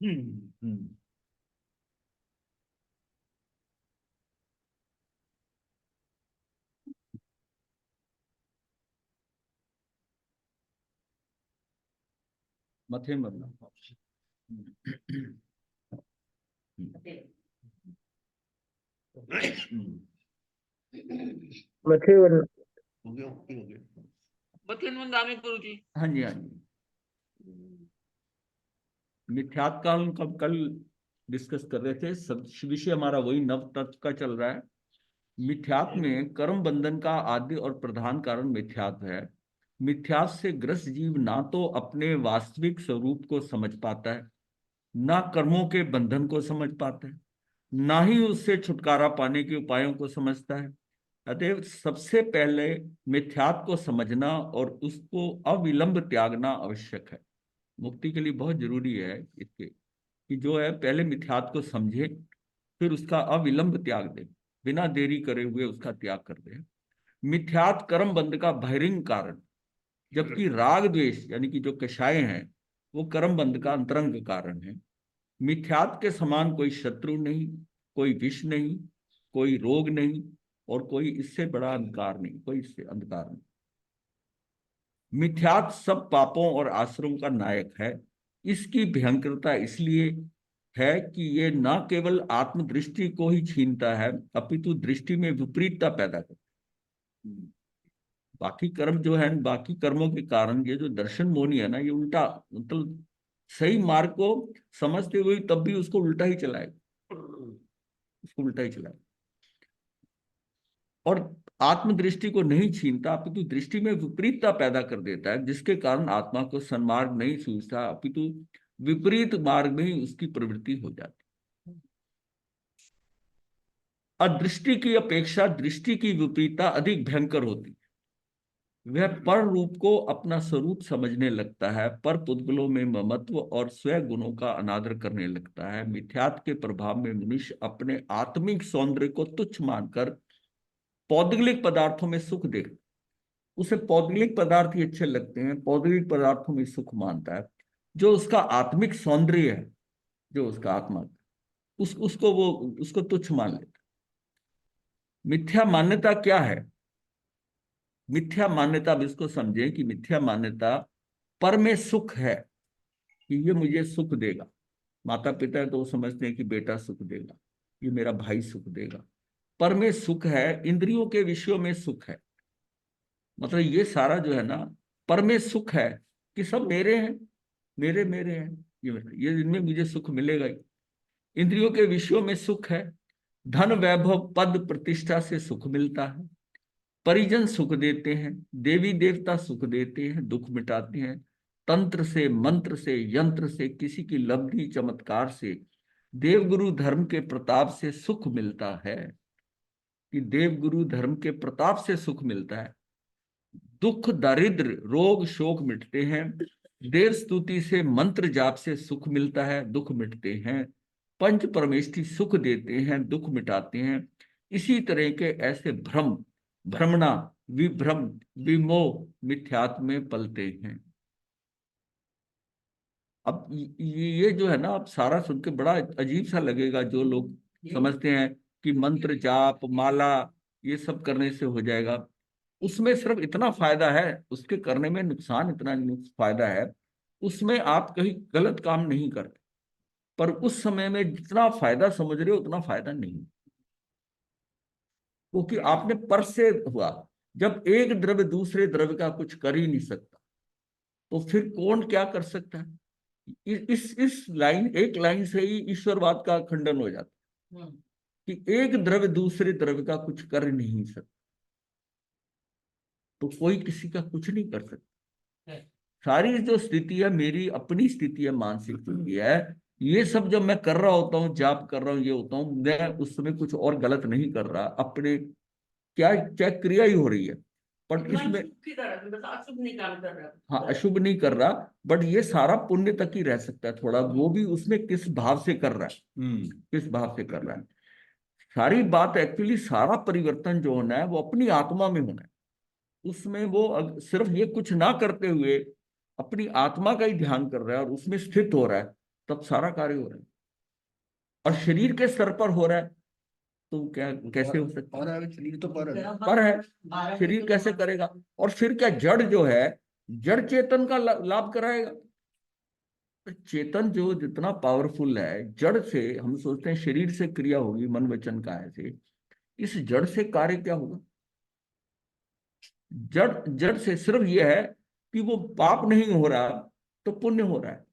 हम्म। मथे मरना। मथे वरना। हो गया, हो गया। बथिन मंदामी गुरु जी। हाँ जी, हाँ जी। मिथ्यात्व का हम कल डिस्कस कर रहे थे। सब विषय हमारा वही नव तत्व का चल रहा है। मिथ्यात्व में कर्म बंधन का आदि और प्रधान कारण मिथ्यात्व है। मिथ्यात्व से ग्रस्त जीव ना तो अपने वास्तविक स्वरूप को समझ पाता है, ना कर्मों के बंधन को समझ पाता है, ना ही उससे छुटकारा पाने के उपायों को समझता है। अतएव सबसे पहले मिथ्यात्व को समझना और उसको अविलंब त्यागना आवश्यक है। मुक्ति के लिए बहुत जरूरी है इसके कि जो है पहले मिथ्यात्व को समझे, फिर उसका अविलंब त्याग दे, बिना देरी करे हुए उसका त्याग कर दे। मिथ्यात्व कर्म बंध का बहिरंग कारण, जबकि राग द्वेष यानी कि जो कषाय हैं वो कर्म बंध का अंतरंग कारण है। मिथ्यात्व के समान कोई शत्रु नहीं, कोई विष नहीं, कोई रोग नहीं, और कोई इससे बड़ा अंधकार नहीं, कोई इससे अंधकार नहीं। मिथ्यात्व सब पापों और आश्रमों का नायक है। इसकी भयंकरता इसलिए है कि ये न केवल आत्मदृष्टि को ही छीनता है, अपितु दृष्टि में विपरीतता पैदा करता है। बाकी कर्म जो है, बाकी कर्मों के कारण ये जो दर्शन मोहनी है ना, ये उल्टा, मतलब सही मार्ग को समझते हुए तब भी उसको उल्टा ही चलाएगा, उसको उल्टा ही चलाएगा। और आत्मदृष्टि को नहीं छीनता, अपितु दृष्टि में विपरीतता पैदा कर देता है, जिसके कारण आत्मा को सन्मार्ग नहीं सूझता, अपितु विपरीत मार्ग में ही उसकी प्रवृत्ति हो जाती है। अदृष्टि की अपेक्षा दृष्टि की विपरीतता अधिक भयंकर होती है। वह पर रूप को अपना स्वरूप समझने लगता है, पर पुद्गलों में ममत्व और स्व गुणों का अनादर करने लगता है। मिथ्यात्व के प्रभाव में मनुष्य अपने आत्मिक सौंदर्य को तुच्छ मानकर पौद्गलिक पदार्थों में सुख देखता, उसे पौद्गलिक पदार्थ ही अच्छे लगते हैं, पौद्गलिक पदार्थों में सुख मानता है। जो उसका आत्मिक सौंदर्य है, जो उसका आत्मा, उसको वो उसको तुच्छ मान लेता है। मिथ्या मान्यता क्या है? मिथ्या मान्यता, अब इसको समझें कि मिथ्या मान्यता पर में सुख है कि ये मुझे सुख देगा। माता पिता है तो वो समझते हैं कि बेटा सुख देगा, ये मेरा भाई सुख देगा। पर में सुख है, इंद्रियों के विषयों में सुख है। मतलब ये सारा जो है ना, पर में सुख है कि सब मेरे हैं, मेरे मेरे हैं, ये इनमें मुझे सुख मिलेगा ही। इंद्रियों के विषयों में सुख है। धन वैभव पद प्रतिष्ठा से सुख मिलता है। परिजन सुख देते हैं, देवी देवता सुख देते हैं, दुख मिटाते हैं। तंत्र से, मंत्र से, यंत्र से, किसी की लब्धि चमत्कार से, देवगुरु धर्म के प्रताप से सुख मिलता है। कि देवगुरु धर्म के प्रताप से सुख मिलता है। दुख दारिद्र रोग शोक मिटते हैं। देव स्तुति से, मंत्र जाप से सुख मिलता है, दुख मिटते हैं। पंच परमेष्ठी सुख देते हैं, दुख मिटाते हैं। इसी तरह के ऐसे भ्रम, भ्रमणा, विभ्रम, विमोह मिथ्यात्व में पलते हैं। अब ये जो है ना, अब सारा सुन के बड़ा अजीब सा लगेगा। जो लोग समझते हैं कि मंत्र जाप माला ये सब करने से हो जाएगा, उसमें सिर्फ इतना फायदा है, उसके करने में नुकसान इतना फायदा है। उसमें आप कहीं गलत काम नहीं करते, पर उस समय में जितना फायदा समझ रहे हो उतना फायदा नहीं, क्योंकि आपने पर से हुआ। जब एक द्रव्य दूसरे द्रव्य का कुछ कर ही नहीं सकता, तो फिर कौन क्या कर सकता है? इस लाइन, एक लाइन से ही ईश्वरवाद का खंडन हो जाता है कि एक द्रव्य दूसरे द्रव्य का कुछ कर नहीं सकता, तो कोई किसी का कुछ नहीं कर सकता। सारी जो स्थिति है मेरी अपनी स्थिति है, मानसिक स्थिति है। ये सब जब मैं कर रहा होता हूँ, जाप कर रहा हूँ, ये होता हूँ, मैं उस समय कुछ और गलत नहीं कर रहा, अपने क्या क्या क्रिया ही हो रही है, बट इसमें अशुभ नहीं काम कर रहा। हाँ, अशुभ नहीं कर रहा, बट ये सारा पुण्य तक ही रह सकता है थोड़ा। वो भी उसमें किस भाव से कर रहा है, किस भाव से कर रहा है। सारी बात एक्चुअली, सारा परिवर्तन जो होना है वो अपनी आत्मा में होना है। उसमें वो सिर्फ ये कुछ ना करते हुए अपनी आत्मा का ही ध्यान कर रहा है और उसमें स्थित हो रहा है, तब सारा कार्य हो रहा है। और शरीर के स्तर पर हो रहा है तो क्या कैसे हो सकता है? शरीर तो पर है, शरीर कैसे करेगा? और फिर क्या जड़ जो है, जड़ चेतन का लाभ कराएगा? तो चेतन जो जितना पावरफुल है, जड़ से हम सोचते हैं शरीर से क्रिया होगी, मन वचन काया से, इस जड़ से कार्य क्या होगा? जड़ जड़ से सिर्फ ये है कि वो पाप नहीं हो रहा तो पुण्य हो रहा है।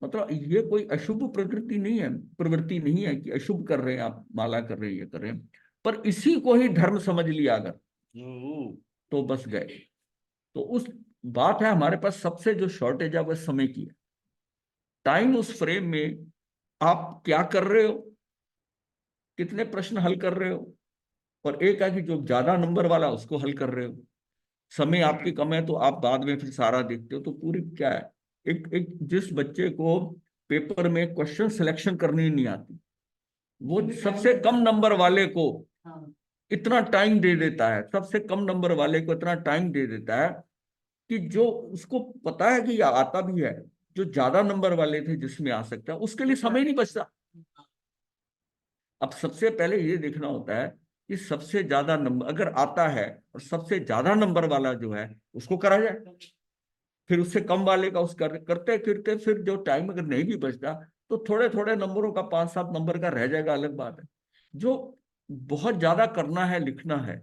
मतलब ये कोई अशुभ प्रवृत्ति नहीं है, प्रवृत्ति नहीं है कि अशुभ कर रहे हैं आप, माला कर रहे हैं, ये कर रहे हैं, पर इसी को ही धर्म समझ लिया अगर तो बस गए। तो उस बात है, हमारे पास सबसे जो शॉर्टेज है वह समय की है। टाइम उस फ्रेम में आप क्या कर रहे हो, कितने प्रश्न हल कर रहे हो, और एक है कि जो ज्यादा नंबर वाला उसको हल कर रहे हो। समय आपकी कम है तो आप बाद में फिर सारा देखते हो। तो पूरी क्या है, एक एक जिस बच्चे को पेपर में क्वेश्चन सिलेक्शन करनी नहीं आती, वो सबसे कम नंबर वाले को इतना टाइम दे देता है, सबसे कम नंबर वाले को इतना टाइम दे देता है कि जो उसको पता है कि ये आता भी है, जो ज्यादा नंबर वाले थे जिसमें आ सकता है उसके लिए समय नहीं बचता। अब सबसे पहले ये देखना होता है कि सबसे ज्यादा नंबर अगर आता है और सबसे ज्यादा नंबर वाला जो है उसको करा जाए, फिर उससे कम वाले का करते फिरते फिर जो टाइम अगर नहीं भी बचता तो थोड़े थोड़े नंबरों का 5-7 नंबर का रह जाएगा, अलग बात है। जो बहुत ज्यादा करना है, लिखना है,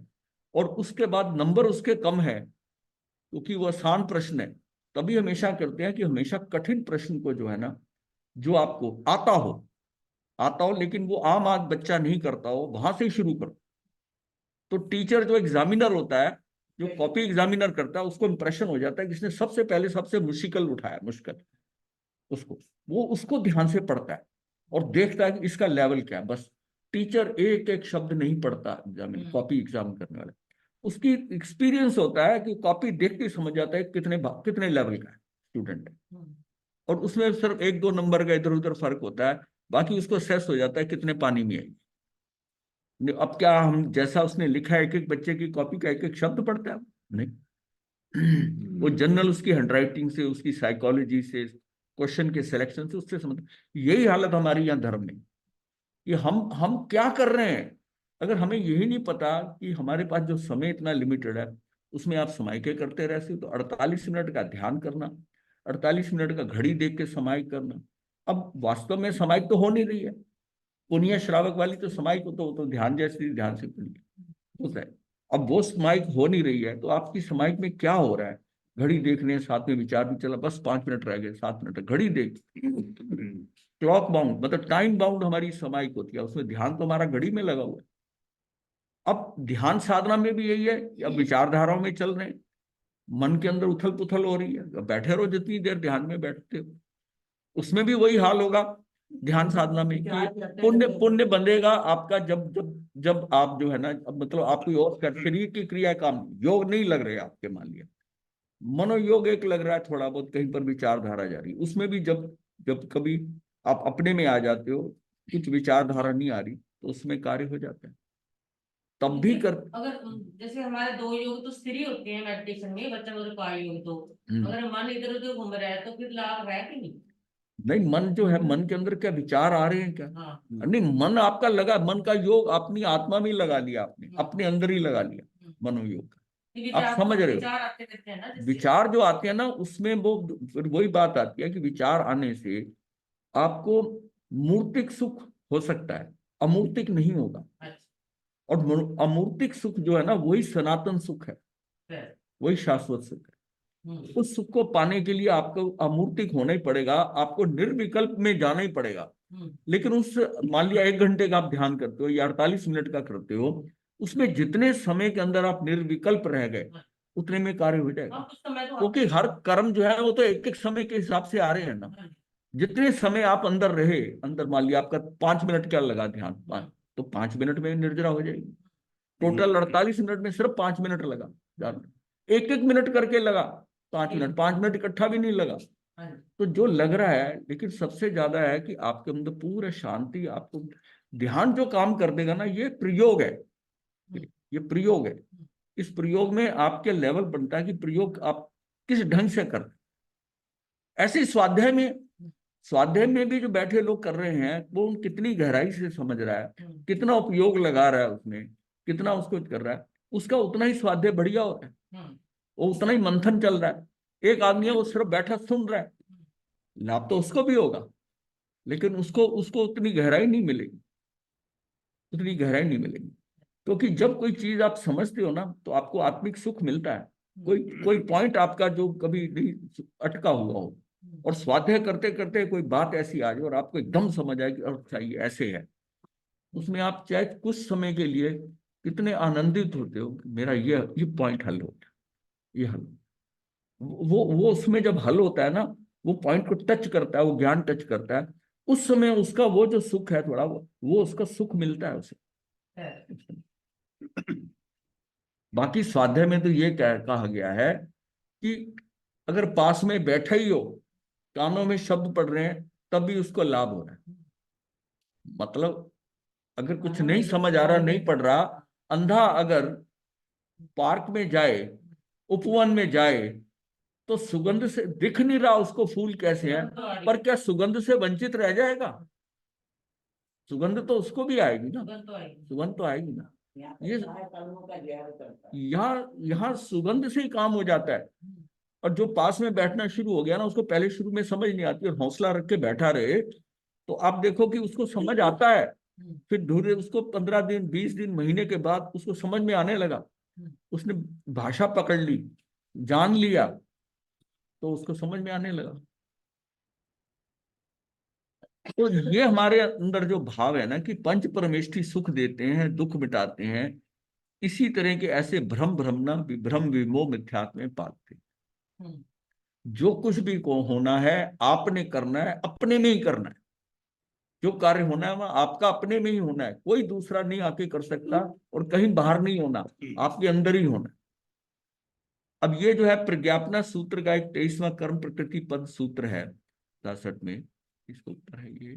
और उसके बाद नंबर उसके कम है क्योंकि वो आसान प्रश्न है, तभी हमेशा करते हैं कि हमेशा कठिन प्रश्न को जो है ना, जो आपको आता हो लेकिन वो आम आदमी बच्चा नहीं करता हो, वहां से ही शुरू करो। तो टीचर जो एग्जामिनर होता है, जो कॉपी एग्जामिनर करता है, उसको इंप्रेशन हो जाता है कि इसने सबसे पहले सबसे मुश्किल उठाया, मुश्किल उसको, वो उसको ध्यान से पढ़ता है और देखता है कि इसका लेवल क्या है। बस टीचर एक एक शब्द नहीं पढ़ता, एग्जामिन कॉपी एग्जाम करने वाला, उसकी एक्सपीरियंस होता है कि कॉपी देख के समझ जाता है कितने कितने लेवल का है स्टूडेंट, और उसमें सिर्फ 1-2 नंबर का इधर उधर फर्क होता है, बाकी उसको सेस हो जाता है कितने पानी में है। अब क्या हम जैसा उसने लिखा है एक एक बच्चे की कॉपी का एक एक शब्द पढ़ते हैं? नहीं। वो जनरल उसकी हैंडराइटिंग से, उसकी साइकोलॉजी से, क्वेश्चन के सिलेक्शन से, उससे समझ। यही हालत हमारी यहाँ धर्म में, कि हम क्या कर रहे हैं। अगर हमें यही नहीं पता कि हमारे पास जो समय इतना लिमिटेड है, उसमें आप समय के करते रहते हो, तो 48 मिनट का ध्यान करना, 48 मिनट का घड़ी देख के समाई करना, अब वास्तव में समाई तो हो नहीं रही है। पुनिया श्रावक वाली तो समाई को तो ध्यान जैसे ध्यान से होता है। अब वो समाइक हो नहीं रही है तो आपकी समाइक में क्या हो रहा है? घड़ी देखने साथ में विचार भी चला, बस 5 मिनट रह गए, 7 मिनट, घड़ी देख, क्लॉक बाउंड मतलब टाइम बाउंड हमारी समाइक होती है, उसमें ध्यान तो हमारा घड़ी में लगा हुआ है। अब ध्यान साधना में भी यही है, अब विचारधाराओं में चल रहे हैं, मन के अंदर उथल पुथल हो रही है, अब बैठे रहो जितनी देर ध्यान में बैठते हो, उसमें भी वही हाल होगा ध्यान साधना में कि पुण्य पुण्य बंधेगा आपका जब जब जब आप जो है ना, अब मतलब आप कोई और शरीर की क्रिया काम योग नहीं लग रहे आपके, मान लिया मनोयोग एक लग रहा है, थोड़ा बहुत कहीं पर विचारधारा जा रही, उसमें भी जब जब कभी आप अपने में आ जाते हो, कुछ विचारधारा नहीं आ रही, तो उसमें कार्य हो जाता है, तब भी कर। अगर जैसे हमारे 2 योग तो स्थिर ही होते हैं मेडिटेशन में, वचन और काय योग, तो अगर मन इधर उधर घूम रहा है तो फिर लाभ है कि नहीं? नहीं, मन जो है, मन के अंदर क्या विचार आ रहे हैं क्या? हाँ। नहीं, मन आपका लगा, मन का योग अपनी आत्मा में लगा लिया आपने, अपने अंदर ही लगा लिया मनोयोग का। आप समझ रहे हो, विचार आते रहते हैं ना, जिससे विचार जो आते हैं ना, उसमें वो फिर वही बात आती है कि विचार आने से आपको मूर्तिक सुख हो सकता है, अमूर्तिक नहीं होगा। अच्छा, और अमूर्तिक सुख जो है ना, वही सनातन सुख है, फिर, वही शाश्वत सुख है। उस सुख को पाने के लिए आपको अमूर्तिक होना ही पड़ेगा, आपको निर्विकल्प में जाना ही पड़ेगा। लेकिन उस, मान लिया 1 घंटे का आप ध्यान करते हो या 48 मिनट का करते हो, उसमें जितने समय के अंदर आप निर्विकल्प रह गए उतने में कार्य हो जाएगा, हाँ, उस समय तो क्योंकि हर कर्म जो है वो तो एक एक समय के हिसाब से आ रहे हैं ना। जितने समय आप अंदर रहे, अंदर मान लिया आपका 5 मिनट क्या लगा ध्यान, 5, तो 5 मिनट में निर्जरा हो जाएगी। टोटल 48 मिनट में सिर्फ 5 मिनट लगा, एक एक मिनट करके लगा 5 मिनट, 5 मिनट इकट्ठा भी नहीं लगा। तो जो लग रहा है, लेकिन सबसे ज्यादा है कि आपके अंदर पूरा शांति, आपको ध्यान जो काम कर देगा ना, ये प्रयोग है, ये प्रयोग है। इस प्रयोग में आपके लेवल बनता है कि प्रयोग आप किस ढंग से करते। ऐसे स्वाध्याय में स्वाध्याय में भी जो बैठे लोग कर रहे हैं वो कितनी गहराई से समझ रहा है, कितना उपयोग लगा रहा है उसमें, कितना उसको कर रहा है, उसका उतना ही स्वाध्याय बढ़िया हो रहा है, वो उतना ही मंथन चल रहा है। एक आदमी है वो सिर्फ बैठा सुन रहा है, लाभ तो उसको भी होगा, लेकिन उसको उसको उतनी गहराई नहीं मिलेगी, उतनी गहराई नहीं मिलेगी। क्योंकि जब कोई चीज आप समझते हो ना तो आपको आत्मिक सुख मिलता है, कोई कोई पॉइंट आपका जो कभी नहीं अटका हुआ हो, और स्वाध्याय करते करते कोई बात ऐसी आ जाए और आपको एकदम समझ आए कि अच्छा ये ऐसे है, उसमें आप चाहे कुछ समय के लिए कितने आनंदित होते हो कि मेरा ये पॉइंट हल हो गया, ये हल। वो उसमें जब हल होता है ना, वो पॉइंट को टच करता है, वो ज्ञान टच करता है, उस समय उसका वो जो सुख है थोड़ा वो उसका सुख मिलता है उसे। बाकी स्वाध्याय में तो ये कहा गया है कि अगर पास में बैठा ही हो, कानों में शब्द पढ़ रहे हैं, तब भी उसको लाभ हो रहा है। मतलब अगर कुछ नहीं समझ आ रहा, नहीं पढ़ रहा, अंधा अगर पार्क में जाए, उपवन में जाए, तो सुगंध से दिख नहीं रहा उसको फूल कैसे हैं, पर क्या सुगंध से वंचित रह जाएगा? सुगंध तो उसको भी आएगी ना, सुगंध तो आएगी ना। ये यहाँ सुगंध से ही काम हो जाता है। और जो पास में बैठना शुरू हो गया ना, उसको पहले शुरू में समझ नहीं आती और हौसला रख के बैठा रहे, तो आप देखो कि उसको समझ आता है। फिर धीरे उसको 15 दिन 20 दिन महीने के बाद उसको समझ में आने लगा, उसने भाषा पकड़ ली, जान लिया, तो उसको समझ में आने लगा। तो ये हमारे अंदर जो भाव है ना कि पंच परमेष्ठी सुख देते हैं, दुख मिटाते हैं, इसी तरह के ऐसे भ्रम भ्रमना विभ्रम विमोह मिथ्यात्व में पाते। जो कुछ भी को होना है आपने करना है, अपने में ही करना है। जो कार्य होना है वह आपका अपने में ही होना है, कोई दूसरा नहीं आके कर सकता, और कहीं बाहर नहीं होना, आपके अंदर ही होना है। अब ये जो है प्रज्ञापना सूत्र का एक 23वां कर्म प्रकृति पद सूत्र है 66 में, इसको उत्तर है ये।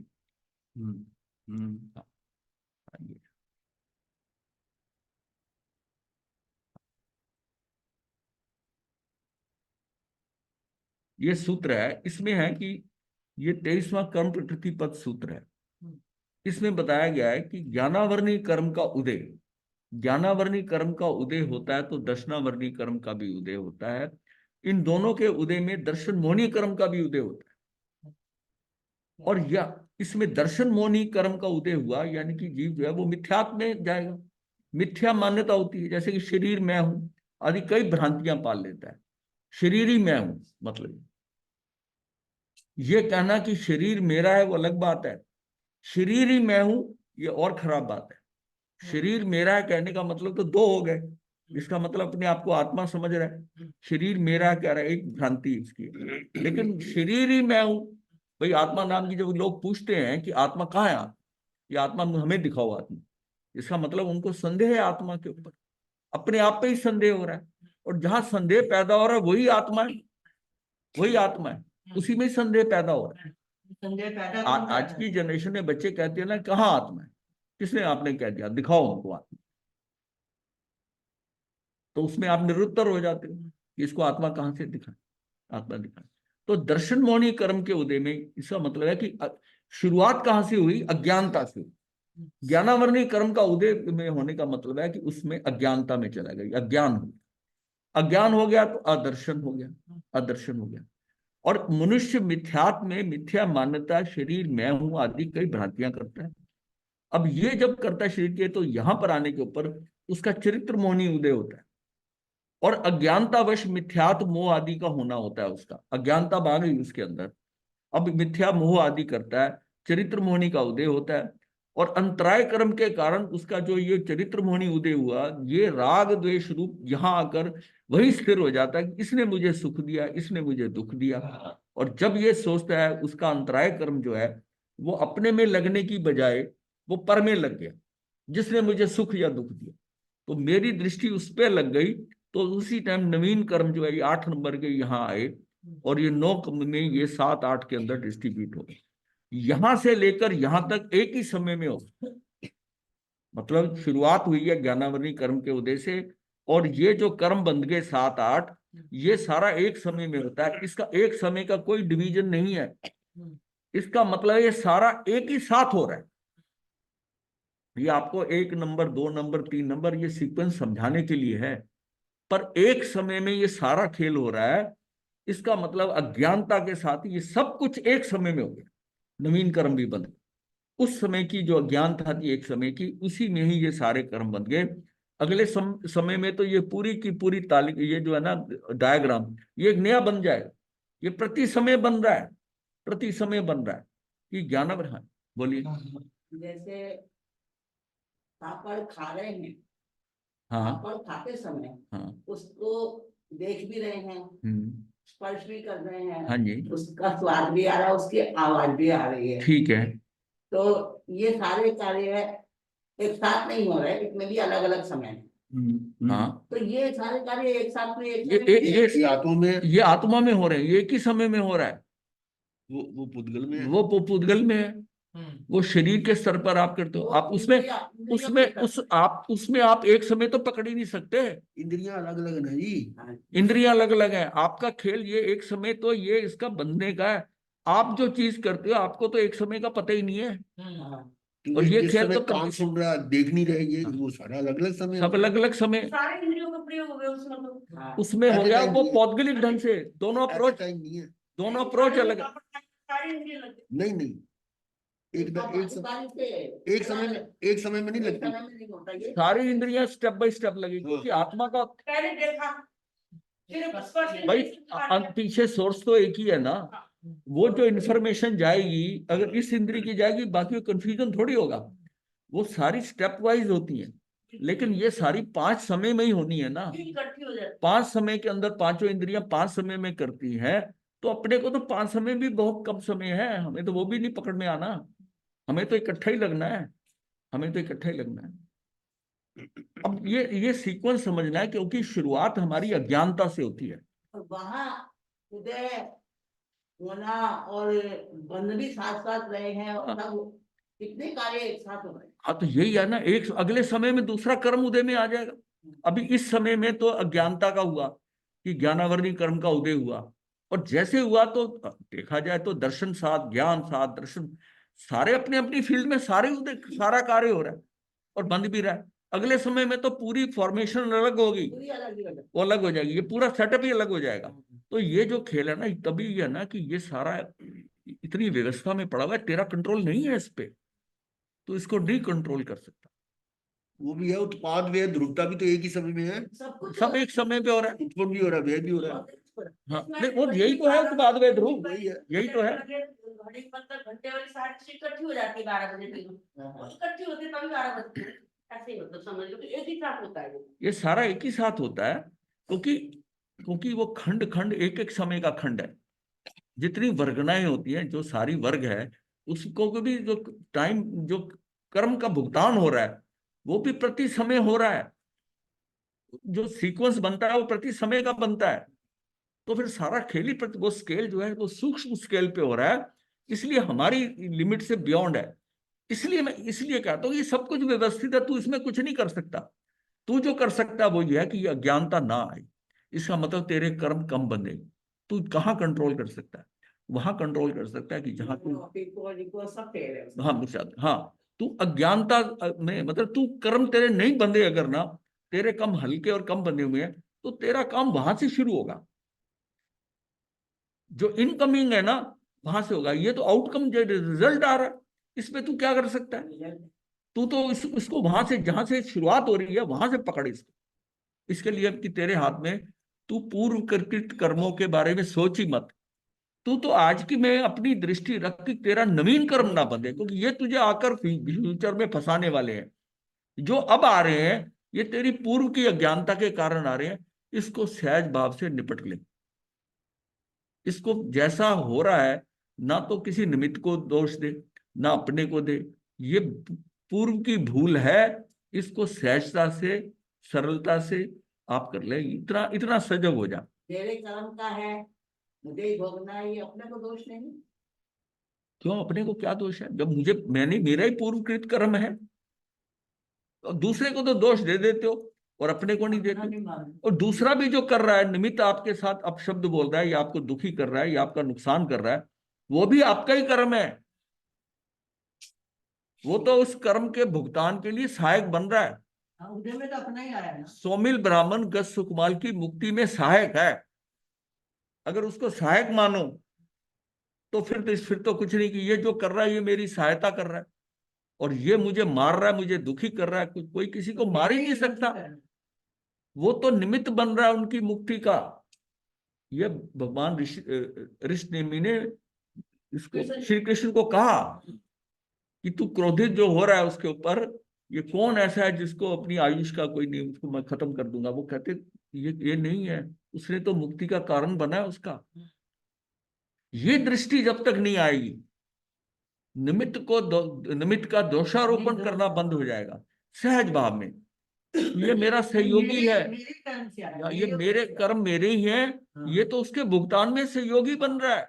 हाँ, ये सूत्र है, इसमें है कि ये 23वां कर्म प्रकृति पद सूत्र है। इसमें बताया गया है कि ज्ञानावर्णी कर्म का उदय, ज्ञानावर्णी कर्म का उदय होता है तो दर्शनावर्णी कर्म का भी उदय होता है। इन दोनों के उदय में दर्शन मोहनी कर्म का भी उदय होता है। और या इसमें दर्शन मोहनी कर्म का उदय हुआ यानी कि जीव जो है वो मिथ्यात्व में जाएगा। मिथ्या मान्यता होती है, जैसे कि शरीर मैं हूं आदि कई भ्रांतियां पाल लेता है। शरीर ही मैं हूं, मतलब ये कहना कि शरीर मेरा है वो अलग बात है, शरीर ही मैं हूं ये और खराब बात है। शरीर मेरा है कहने का मतलब तो दो हो गए, इसका मतलब अपने आप को आत्मा समझ रहा है, शरीर मेरा कह रहा है, एक भ्रांति इसकी। लेकिन शरीर ही मैं हूं, भाई आत्मा नाम की जब लोग पूछते हैं कि आत्मा कहाँ है, आप ये आत्मा हमें दिखाओ आत्मा, इसका मतलब उनको संदेह है आत्मा के ऊपर, अपने आप पे ही संदेह हो रहा है। और जहां संदेह पैदा हो रहा है वही आत्मा है, वही आत्मा है, उसी में संदेह पैदा हो रहा है। आज की जनरेशन में बच्चे कहते हैं ना कहाँ आत्मा है, किसने आपने कह दिया दिखाओ हमको आत्मा, तो उसमें आप निरुत्तर हो जाते हो कि इसको आत्मा कहाँ से दिखा, आत्मा दिखा। तो दर्शन मोहनी कर्म के उदय में इसका मतलब है कि शुरुआत कहाँ से हुई, अज्ञानता से। ज्ञानावर्णी कर्म का उदय में होने का मतलब है कि उसमें अज्ञानता में चला गया, अज्ञान हो, अज्ञान हो गया तो अदर्शन हो गया, अदर्शन हो गया। और मनुष्य मिथ्यात्व में मिथ्या मान्यता, शरीर मैं हूं आदि कई भ्रांतियां करता है। अब ये जब करता है शरीर के, तो यहां पर आने के ऊपर उसका चरित्र मोहनी उदय होता है, और अज्ञानतावश मिथ्यात्व मोह आदि का होना होता है, उसका अज्ञानता आ गई उसके अंदर, अब मिथ्या मोह आदि करता है, चरित्र मोहनी का उदय होता है। और अंतराय कर्म के कारण उसका जो ये चरित्र मोहनी उदय हुआ, ये राग द्वेष रूप यहां आकर वही स्थिर हो जाता है कि इसने मुझे सुख दिया, इसने मुझे दुख दिया। और जब ये सोचता है, उसका अंतराय कर्म जो है वो अपने में लगने की बजाय वो पर में लग गया, जिसने मुझे सुख या दुख दिया, तो मेरी दृष्टि उस पर लग गई। तो उसी टाइम नवीन कर्म जो है ये 8 नंबर के यहाँ आए, और ये 9 में ये 7 8 के अंदर डिस्ट्रीब्यूट हो गए, यहां से लेकर यहां तक एक ही समय में हो। मतलब शुरुआत हुई है ज्ञानावर्णी कर्म के उदय से, और ये जो कर्म बंध गए 7 8, ये सारा एक समय में होता है, इसका एक समय का कोई डिवीजन नहीं है। इसका मतलब ये सारा एक ही साथ हो रहा है। ये आपको 1 नंबर, 2 नंबर, 3 नंबर ये सीक्वेंस समझाने के लिए है, पर एक समय में ये सारा खेल हो रहा है। इसका मतलब अज्ञानता के साथ ही ये सब कुछ एक समय में हो गया, नवीन कर्म भी बन, उस समय की जो अज्ञानता थी एक समय की, उसी में ही ये सारे कर्म बन गए। अगले समय में तो ये पूरी की पूरी तालिका, ये जो है ना डायग्राम, ये एक नया बन जाएगा। ये प्रति समय बन रहा है, प्रति समय बन रहा है कि ज्ञान। हाँ बोलिए। जैसे पापड़ खा रहे हैं, हाँ पापड़ खाते समय हाँ। उसको देख भी रहे हैं, स्पर्श भी कर रहे हैं, हाँ जी, उसका स्वाद भी आ रहा है, उसकी आवाज भी आ रही है। ठीक है। तो ये सारे कार्य एक साथ नहीं हो रहे, इसमें भी अलग अलग समय है। हाँ, तो ये सारे कार्य एक साथ में एक ये समय में ये आत्मा में हो रहे हैं, ये एक ही समय में हो रहा है। वो पुद्गल में है। वो पुद्गल में है, वो शरीर के स्तर पर आप करते हो। तो आप उसमें इंद्रियां उसमें आप एक समय तो पकड़ ही नहीं सकते। इंद्रियां अलग अलग है ना जी। इंद्रियां अलग अलग है, आपका खेल ये एक समय तो ये इसका बनने का है। आप जो चीज करते हो आपको तो एक समय का पता ही नहीं है। हाँ। और ये जिस खेल समय तो कान सुन रहा देख नहीं रहे, ये वो सारा अलग अलग समय सब अलग अलग समय सारे इंद्रियों का प्रयोग हो गया उसमें तो। हाँ। उसमें हो At a गया। time वो नहीं है। पौद्गलिक ढंग से दोनों अप्रोच, टाइम नहीं है। दोनों अप्रोच अलग है। सारे इंद्रिय लगे। नहीं नहीं, एक समय में नहीं लगती। नहीं होता ये। सारी इंद्रियां स्टेप बाय स्टेप लगी, क्योंकि आत्मा का पहले देखा, फिर स्पर्श भाई पीछे सोर्स तो एक ही है ना। वो जो इंफॉर्मेशन जाएगी अगर इस इंद्री की जाएगी, बाकी कंफ्यूजन थोड़ी होगा। वो सारी स्टेप वाइज होती है, लेकिन ये सारी 5 समय में ही होनी है ना। इकट्ठी हो जाती 5 समय के अंदर पांचों इंद्रियां 5 समय में करती हैं। तो अपने को तो 5 समय भी बहुत कम समय है, हमें तो वो भी नहीं पकड़ में आना। हमें तो इकट्ठा ही लगना है, हमें तो इकट्ठा ही लगना है। अब ये सीक्वेंस समझना है, क्योंकि शुरुआत हमारी अज्ञानता से होती है। और वहाँ उदय होना और बंद भी साथ साथ रहे हैं, और सब कितने कार्य एक साथ हो रहे हैं। हाँ तो यही है ना, एक अगले समय में दूसरा कर्म उदय में आ जाएगा। अभी इस समय में तो अज्ञानता का हुआ कि ज्ञानावरणी कर्म का उदय हुआ, और जैसे हुआ तो देखा जाए तो दर्शन साथ, ज्ञान साथ, दर्शन सारे अपनी अपनी फील्ड में सारे उदय, सारा कार्य हो रहा है और बंद भी रहा है। अगले समय में तो पूरी फॉर्मेशन अलग होगी, पूरी अलग ही अलग। वो अलग हो जाएगी, ये पूरा सेटअप ही अलग हो जाएगा। तो ये जो खेल है ना, तभी है ना कि ये सारा इतनी व्यवस्था में पड़ा हुआ है, तेरा कंट्रोल नहीं है इस पे, तो इसको नहीं कंट्रोल कर सकता। वो भी है, उत्पाद व्यय ध्रुवता भी तो एक ही समय में है। सब कुछ सब एक समय पे हो रहा है। उत्पन्न भी हो रहा है, व्यय भी हो रहा है। हाँ नहीं, वो यही तो है उत्पाद वे ध्रुव, वही है। यही तो है। घड़ी मतलब घंटे वाली सारी चीज इकट्ठी हो जाती है 12 बजे तक। वो इकट्ठी होती है तभी 12 बजते हैं। ऐसे ही मतलब समझ लो कि एक ही साथ होता है वो। ये सारा एक ही साथ होता है, क्योंकि क्योंकि वो खंड खंड एक एक समय का खंड है। जितनी वर्गनाएं होती हैं, जो सारी वर्ग है, उसको भी जो टाइम, जो कर्म का भुगतान हो रहा है, वो भी प्रति समय हो रहा है। जो सीक्वेंस बनता है वो प्रति समय का बनता है। तो फिर सारा खेल ही प्रति, वो स्केल जो है वो सूक्ष्म स्केल पे हो रहा है, इसलिए हमारी लिमिट से बियॉन्ड है। इसलिए मैं इसलिए कहता हूँ ये सब कुछ व्यवस्थित है, तू इसमें कुछ नहीं कर सकता। तू जो कर सकता है वो ये है कि ये अज्ञानता ना आए। इसका मतलब तेरे कर्म कम बने। तू कहाँ कंट्रोल कर सकता है? वहां कंट्रोल कर सकता है कि जहां तू, सब फेल है। हाँ मुशाद, हाँ, तू अज्ञानता में, मतलब तू कर्म तेरे नहीं बंधे, अगर ना तेरे कम हल्के और कम बंधे हुए हैं, तो तेरा काम वहां से शुरू होगा। जो इनकमिंग है ना, वहां से होगा। ये तो आउटकम, जो रिजल्ट आ रहा है, इसमें तू क्या कर सकता है? तू तो इसको वहां से, जहां से शुरुआत हो रही है वहां से पकड़ इसको। इसके लिए कि तेरे हाथ में, तू पूर्व कृत कर्मों के बारे में सोच ही मत। तू तो आज की में अपनी दृष्टि रख कि तेरा नवीन कर्म ना बंधे, क्योंकि ये तुझे आकर फ्यूचर में फंसाने वाले हैं। जो अब आ रहे हैं ये तेरी पूर्व की अज्ञानता के कारण आ रहे हैं। इसको सहज भाव से निपट ले। इसको जैसा हो रहा है, ना तो किसी निमित्त को दोष दे, ना अपने को दे। ये पूर्व की भूल है, इसको सहजता से, सरलता से आप कर ले। इतना इतना सजग हो जा। मेरे कर्म का है, मुझे ही भोगना है, ये अपने को दोष नहीं। क्यों अपने को क्या दोष है? जब मैंने, मेरा ही पूर्वकृत कर्म है, तो दूसरे को तो दोष दे देते हो और अपने को नहीं देते। और दूसरा भी जो कर रहा है, निमित्त आपके साथ अपशब्द बोल रहा है, या आपको दुखी कर रहा है, या आपका नुकसान कर रहा है, वो भी आपका ही कर्म है। वो तो उस कर्म के भुगतान के लिए सहायक बन रहा है। हाँ, उदय में तो अपना ही आया ना। सोमिल ब्राह्मण गज सुकमाल की मुक्ति में सहायक है। अगर उसको सहायक मानो तो फिर तो कुछ नहीं, कि ये जो कर रहा है ये मेरी सहायता कर रहा है, और ये मुझे मार रहा है, मुझे दुखी कर रहा है। कोई किसी को मार ही नहीं सकता। वो तो निमित्त बन रहा है उनकी मुक्ति का। ये भगवान ऋषि नेमि ने इसको श्री कृष्ण को कहा कि तू क्रोधित जो हो रहा है उसके ऊपर, ये कौन ऐसा है जिसको अपनी आयुष का कोई नहीं, उसको मैं खत्म कर दूंगा। वो कहते ये नहीं है, उसने तो मुक्ति का कारण बना है उसका। ये दृष्टि जब तक नहीं आएगी, निमित्त का दोषारोपण करना बंद हो जाएगा सहज भाव में। ये मेरा सहयोगी है, मेरे कर्म से आया, या ये मेरे कर्म मेरे ही हैं, ये तो उसके भुगतान में सहयोगी बन रहा है।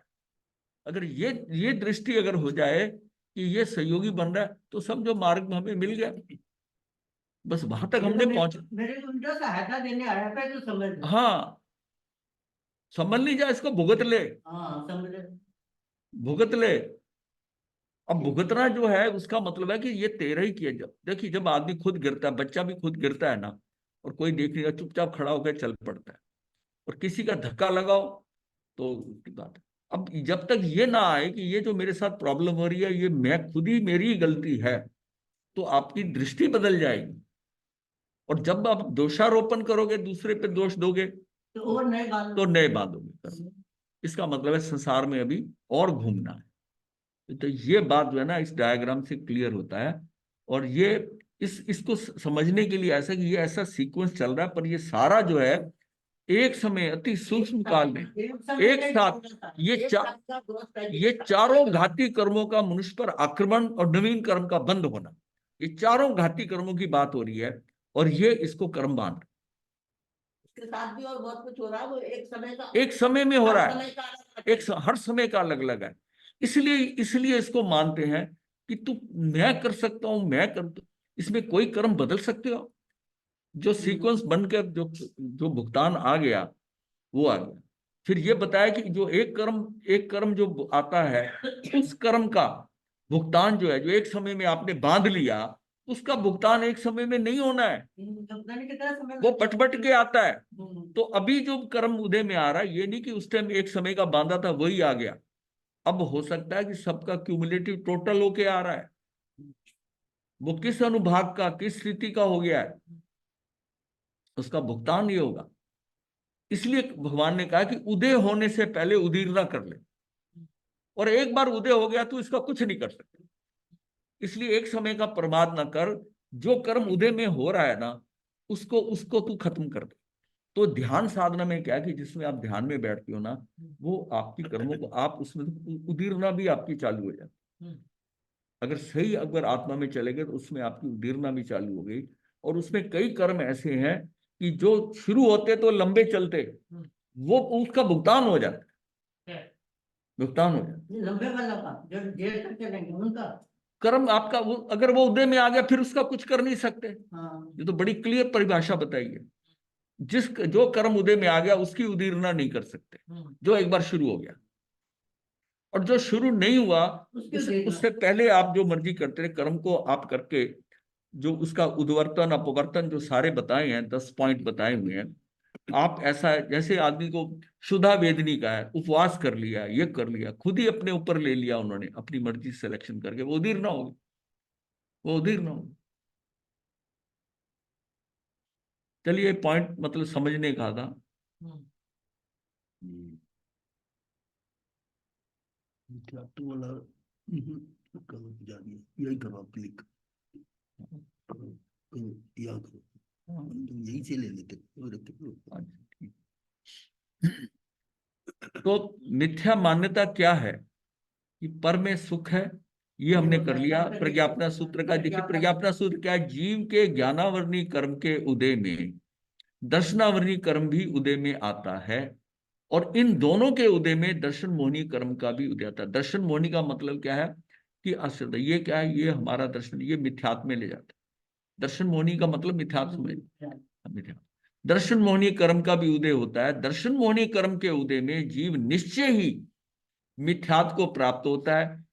अगर ये दृष्टि अगर हो जाए कि ये सहयोगी बन रहा है, तो समझो मार्ग में हमें मिल गया। बस वहां तक हमने पहुंच। मेरे को उनका सहायता देने आया था, तो समझ लो। हाँ, समझ नहीं जा, इसको भुगत ले, हाँ, समझ लो। भुगत ले। अब भुगतना जो है उसका मतलब है कि ये तेरा ही किया। जब देखिए, जब आदमी खुद गिरता है, बच्चा भी खुद गिरता है ना, और कोई देख नहीं रहा, चुपचाप खड़ा होकर चल पड़ता है, और किसी का धक्का लगाओ तो उसकी बात है। अब जब तक ये ना आए कि ये जो मेरे साथ प्रॉब्लम हो रही है ये मैं खुद ही, मेरी ही गलती है, तो आपकी दृष्टि बदल जाएगी। और जब आप दोषारोपण करोगे, दूसरे पे दोष दोगे, तो और नए बात तो नए बांधोगे। इसका मतलब है संसार में अभी और घूमना है। तो ये बात जो है ना, इस डायग्राम से क्लियर होता है। और ये इसको समझने के लिए ऐसा कि ये ऐसा सीक्वेंस चल रहा है, पर ये सारा जो है एक समय अति सूक्ष्म काल में एक साथ ये चारों घाती कर्मों का मनुष्य पर आक्रमण और नवीन कर्म का बंद होना, ये चारों घाती कर्मों की बात हो रही है। और ये इसको कर्म बांध, उसके साथ भी और बहुत कुछ हो रहा है, वो एक समय में हो रहा हर है, समय का अलग हर समय का अलग अलग है। इसलिए इसको मानते हैं कि तू, मैं कर सकता हूं, मैं कर, इसमें कोई कर्म बदल सकते हो। जो सीक्वेंस बनकर जो भुगतान आ गया वो आ गया। फिर ये बताया कि जो एक कर्म जो आता है, उस कर्म का भुगतान जो है, जो एक समय में आपने बांध लिया, उसका भुगतान एक समय में नहीं होना है, कितना समय वो पट के आता है। हम्म। तो अभी जो कर्म उदय में आ रहा है, ये नहीं कि उस टाइम एक समय का बांधा था वही आ गया। अब हो सकता है कि सबका क्यूमुलेटिव टोटल होके आ रहा है, वो किस अनुभाग का, किस स्थिति का हो गया है, उसका भुगतान ये होगा। इसलिए भगवान ने कहा कि उदय होने से पहले उदीरना कर ले, और एक बार उदय हो गया तो इसका कुछ नहीं कर सकते। इसलिए एक समय का प्रमाद ना कर, जो कर्म उदय में हो रहा है ना, उसको उसको तू खत्म कर दे। तो ध्यान साधना में क्या है कि जिसमें आप ध्यान में बैठते हो ना, वो आपकी कर्मों को आप उसमें उदीरना भी आपकी चालू हो जाती। अगर सही अगर आत्मा में चले गए तो उसमें आपकी उदीरना भी चालू हो गई। और उसमें कई कर्म ऐसे हैं कि जो शुरू होते तो लंबे चलते, वो उसका भुगतान हो जाता है, भुगतान हो जाता है। लंबे वाला का जो देर तक चलेंगे उनका। कर्म आपका अगर वो उदय में आ गया फिर उसका कुछ कर नहीं सकते। हाँ। ये तो बड़ी क्लियर परिभाषा बताई है। जो कर्म उदय में आ गया उसकी उदीरना नहीं कर सकते, जो एक बार शुरू हो गया। और जो शुरू नहीं हुआ, उससे पहले आप जो मर्जी करते रहे कर्म को आप करके, जो उसका उद्वर्तन अपवर्तन जो सारे बताए हैं, 10 पॉइंट बताए हुए हैं। आप ऐसा जैसे आदमी को शुद्धा वेदनी का है, उपवास कर लिया, ये कर लिया, खुद ही अपने ऊपर ले लिया उन्होंने अपनी मर्जी से सिलेक्शन करके, वो उदीरना होगी, वो उदीरना होगी। चलिए, पॉइंट मतलब समझने का था। तो वाला करो, जानिए यही करो, क्लिक या करो, तुम यही से ले लेते तो मिथ्या मान्यता क्या है कि पर में सुख है, ये हमने कर लिया। प्रज्ञापना सूत्र का देखिए, प्रज्ञापना सूत्र क्या है? जीव के ज्ञानावरणी कर्म के उदय में दर्शनावरणी कर्म भी उदय में आता है, और इन दोनों के उदय में दर्शन मोहनी कर्म का भी उदय आता है। दर्शन मोहनी का मतलब क्या है कि अश्रद्धा, ये क्या है, ये हमारा दर्शन, ये मिथ्यात्व में ले जाता है। दर्शन मोहनी का मतलब मिथ्यात्व में, मिथ्या। दर्शन मोहनी कर्म का भी उदय होता है। दर्शन मोहनी कर्म के उदय में जीव निश्चय ही मिथ्यात्व को प्राप्त होता है।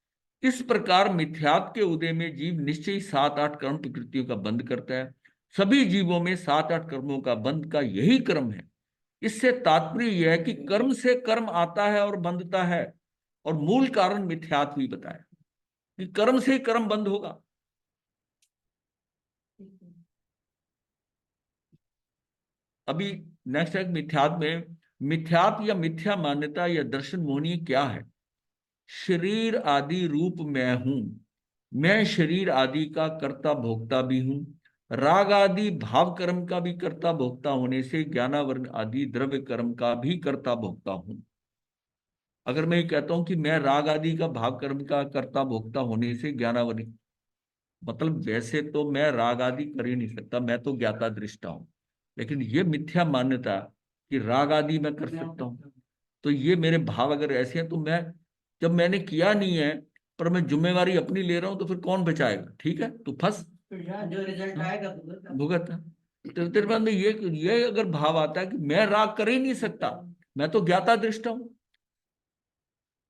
इस प्रकार मिथ्यात्व के उदय में जीव निश्चय ही 7-8 कर्म प्रकृतियों का बंध करता है। सभी जीवों में 7-8 कर्मों का बंध का यही क्रम है। इससे तात्पर्य यह है कि कर्म से कर्म आता है और बंधता है, और मूल कारण मिथ्यात्व ही बताया कि कर्म से ही कर्म बंद होगा। अभी नेक्स्ट है मिथ्यात्व में, मिथ्यात्व या मिथ्या मान्यता या दर्शन मोहनी क्या है? शरीर आदि रूप मैं हूं, मैं शरीर आदि का कर्ता भोक्ता भी हूं, राग आदि भाव कर्म का भी कर्ता भोक्ता होने से ज्ञानावरण आदि द्रव्य कर्म का भी कर्ता भोक्ता हूं। अगर मैं ये कहता हूं कि मैं राग आदि का भाव कर्म का कर्ता भोक्ता होने से ज्ञानावरण, मतलब वैसे तो मैं राग आदि कर ही नहीं सकता, मैं तो ज्ञाता दृष्टा हूं, लेकिन ये मिथ्या मान्यता कि राग आदि मैं कर सकता हूं, तो ये मेरे भाव अगर ऐसे हैं तो मैं, जब मैंने किया नहीं है पर मैं जिम्मेवारी अपनी ले रहा हूं, तो फिर कौन बचाएगा? ठीक है, तो फंस जो रिजल्ट आएगा भुगतना। भुगत। तो तेरे पास में ये अगर भाव आता है कि मैं राग कर ही नहीं सकता, मैं तो ज्ञाता दृष्टा हूं,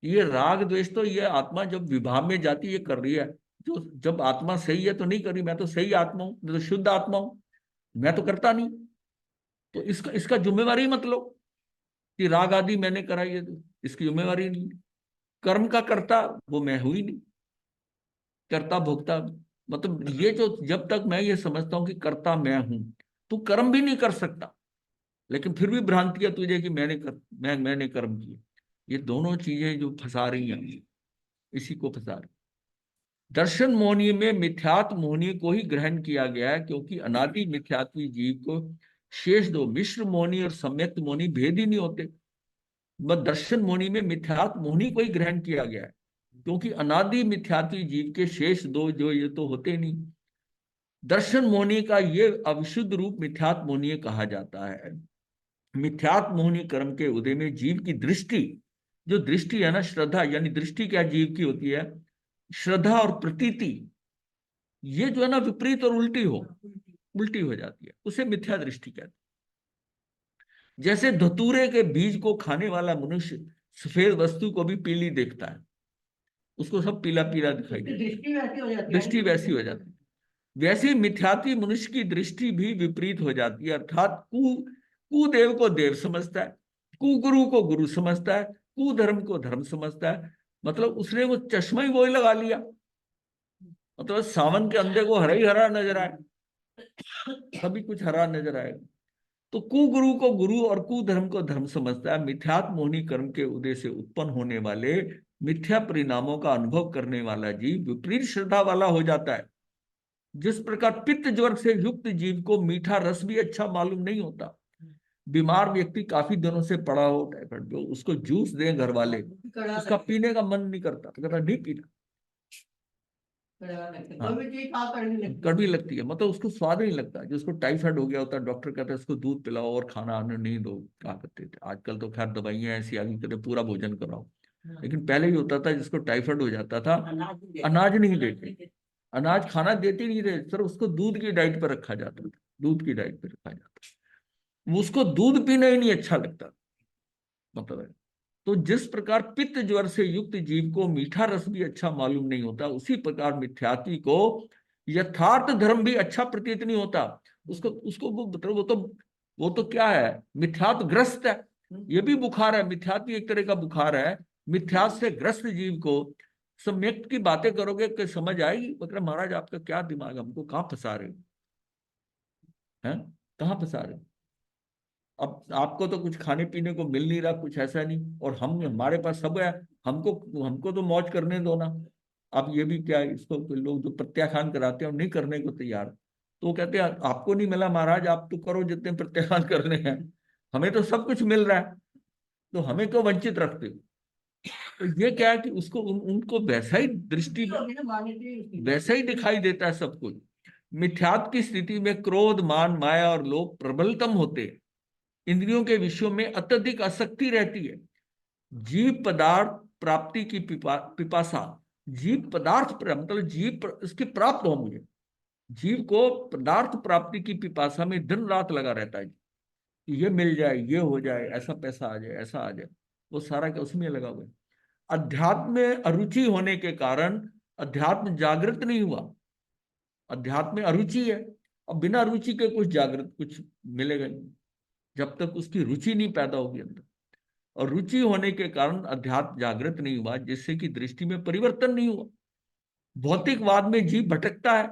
ये राग द्वेष तो ये आत्मा जब विभाव में जाती ये कर रही है, जो जब आत्मा सही है तो नहीं कर रही, मैं तो सही आत्मा हूं, मैं तो शुद्ध आत्मा हूं, मैं तो करता नहीं, तो इसका इसका जिम्मेवारी मत लो कि राग आदि मैंने कराई है, तो इसकी जिम्मेवारी नहीं। कर्म का कर्ता वो मैं हुई नहीं, कर्ता भोक्ता, मतलब ये जो, जब तक मैं ये समझता हूं कि कर्ता मैं हूं, तू कर्म भी नहीं कर सकता, लेकिन फिर भी भ्रांति है तुझे कि मैंने कर्म किए। ये दोनों चीजें जो फंसा रही हैं, इसी को फंसा रही। दर्शन मोहनी में मिथ्यात्व मोहनी को ही ग्रहण किया गया है, क्योंकि अनादि मिथ्यात्वी जीव को शेष दो मिश्र मोहनी और सम्यक्त मोहनी भेद ही नहीं होते। बस दर्शन मोहनी में मिथ्यात्व मोहनी को ही ग्रहण किया गया है, क्योंकि अनादि मिथ्यात्वी जीव के शेष दो जो ये तो होते नहीं। दर्शन मोहनी का ये अविशुद्ध रूप मिथ्यात्व मोहनी कहा जाता है। मिथ्यात्व मोहनी कर्म के उदय में जीव की दृष्टि, जो दृष्टि है ना, श्रद्धा, यानी दृष्टि क्या जीव की होती है? श्रद्धा और प्रतीति, ये जो है ना विपरीत और उल्टी हो जाती है, उसे मिथ्या दृष्टि कहते हैं। जैसे धतूरे के बीज को खाने वाला मनुष्य सफेद वस्तु को भी पीली देखता है, उसको सब पीला पीला दिखाई देता है, दृष्टि वैसी हो जाती है। दृष्टि वैसी हो जाती है। वैसे ही मिथ्यात्वी मनुष्य की दृष्टि भी विपरीत हो जाती है, अर्थात कुदेव को देव समझता है, कुगुरु को गुरु समझता है, कुधर्म को धर्म समझता है। मतलब उसने वो चश्मा ही वही लगा लिया, मतलब सावन के अंधे को हरा ही हरा नजर आए, सभी कुछ हरा नजर आएगा। तो कुगुरु को गुरु और कुधर्म को धर्म समझता है। मिथ्यात्व मोहनी कर्म के उदय से उत्पन्न होने वाले मिथ्या परिणामों का अनुभव करने वाला जीव विपरीत श्रद्धा वाला हो जाता है। जिस प्रकार पित्त ज्वर से युक्त जीव को मीठा रस भी अच्छा मालूम नहीं होता। बीमार व्यक्ति काफी दिनों से पड़ा हो टाइफाइड पे, उसको जूस दें घर वाले, उसका पीने का मन नहीं करता, तो कहता नहीं पीना, कोई भी चीज खा कर नहीं लगती। कड़वी लगती है, मतलब उसको स्वाद नहीं लगता। जिसको टाइफाइड हो गया होता है, डॉक्टर कहता है इसको दूध पिलाओ और खाना आने नहीं दो, कहा करते थे। आजकल तो खैर दवाइयां ऐसी आ गई, कहते पूरा भोजन कराओ, लेकिन पहले ही होता था जिसको टाइफाइड हो जाता था अनाज नहीं देते, अनाज खाना देते नहीं थे सर, उसको दूध की डाइट पर रखा जाता था, दूध की डाइट पर रखा जाता, उसको दूध पीना ही नहीं अच्छा लगता, मतलब है। तो जिस प्रकार पित्त ज्वर से युक्त जीव को मीठा रस भी अच्छा मालूम नहीं होता, उसी प्रकार मिथ्यात्वी को यथार्थ धर्म भी अच्छा प्रतीत नहीं होता। उसको उसको वो मतलब वो तो क्या है, मिथ्यात्व ग्रस्त है। ये भी बुखार है, मिथ्यात्व एक तरह का बुखार है। मिथ्यात्व से ग्रस्त जीव को सम्यक की बातें करोगे कि समझ आएगी, मतलब महाराज आपका क्या दिमाग, हमको कहाँ फंसा रहे हो, हैं कहाँ फंसा रहे हो? अब आपको तो कुछ खाने पीने को मिल नहीं रहा, कुछ ऐसा नहीं, और हम हमारे पास सब है, हमको हमको तो मौज करने दो ना। अब ये भी क्या है, इसको लोग जो प्रत्याख्यान कराते हैं और नहीं करने को तैयार, तो वो कहते हैं आपको नहीं मिला महाराज, आप तो करो जितने प्रत्याख्यान करने हैं, हमें तो सब कुछ मिल रहा है, तो हमें क्यों वंचित रखते हो? तो ये क्या है कि उसको उनको वैसा ही दृष्टि, वैसा ही दिखाई देता है सब कुछ। मिथ्यात्व की स्थिति में क्रोध, मान, माया और लोभ प्रबलतम होते हैं। इंद्रियों के विषयों में अत्यधिक आसक्ति रहती है। जीव पदार्थ प्राप्ति की पिपासा, जीव पदार्थ मतलब जीव इसके प्राप्त हो मुझे, जीव को पदार्थ प्राप्ति की पिपासा में दिन रात लगा रहता है, ये मिल जाए, ये हो जाए, ऐसा पैसा आ जाए, ऐसा आ जाए, वो सारा क्या उसमें लगा हुआ है। अध्यात्म में अरुचि होने के कारण अध्यात्म जागृत नहीं हुआ। अध्यात्म में अरुचि है, अब बिना रुचि के कुछ जागृत कुछ मिलेगा नहीं, जब तक उसकी रुचि नहीं पैदा होगी अंदर। और रुचि होने के कारण अध्यात्म जागृत नहीं हुआ, जिससे कि दृष्टि में परिवर्तन नहीं हुआ। भौतिकवाद में जीव भटकता है,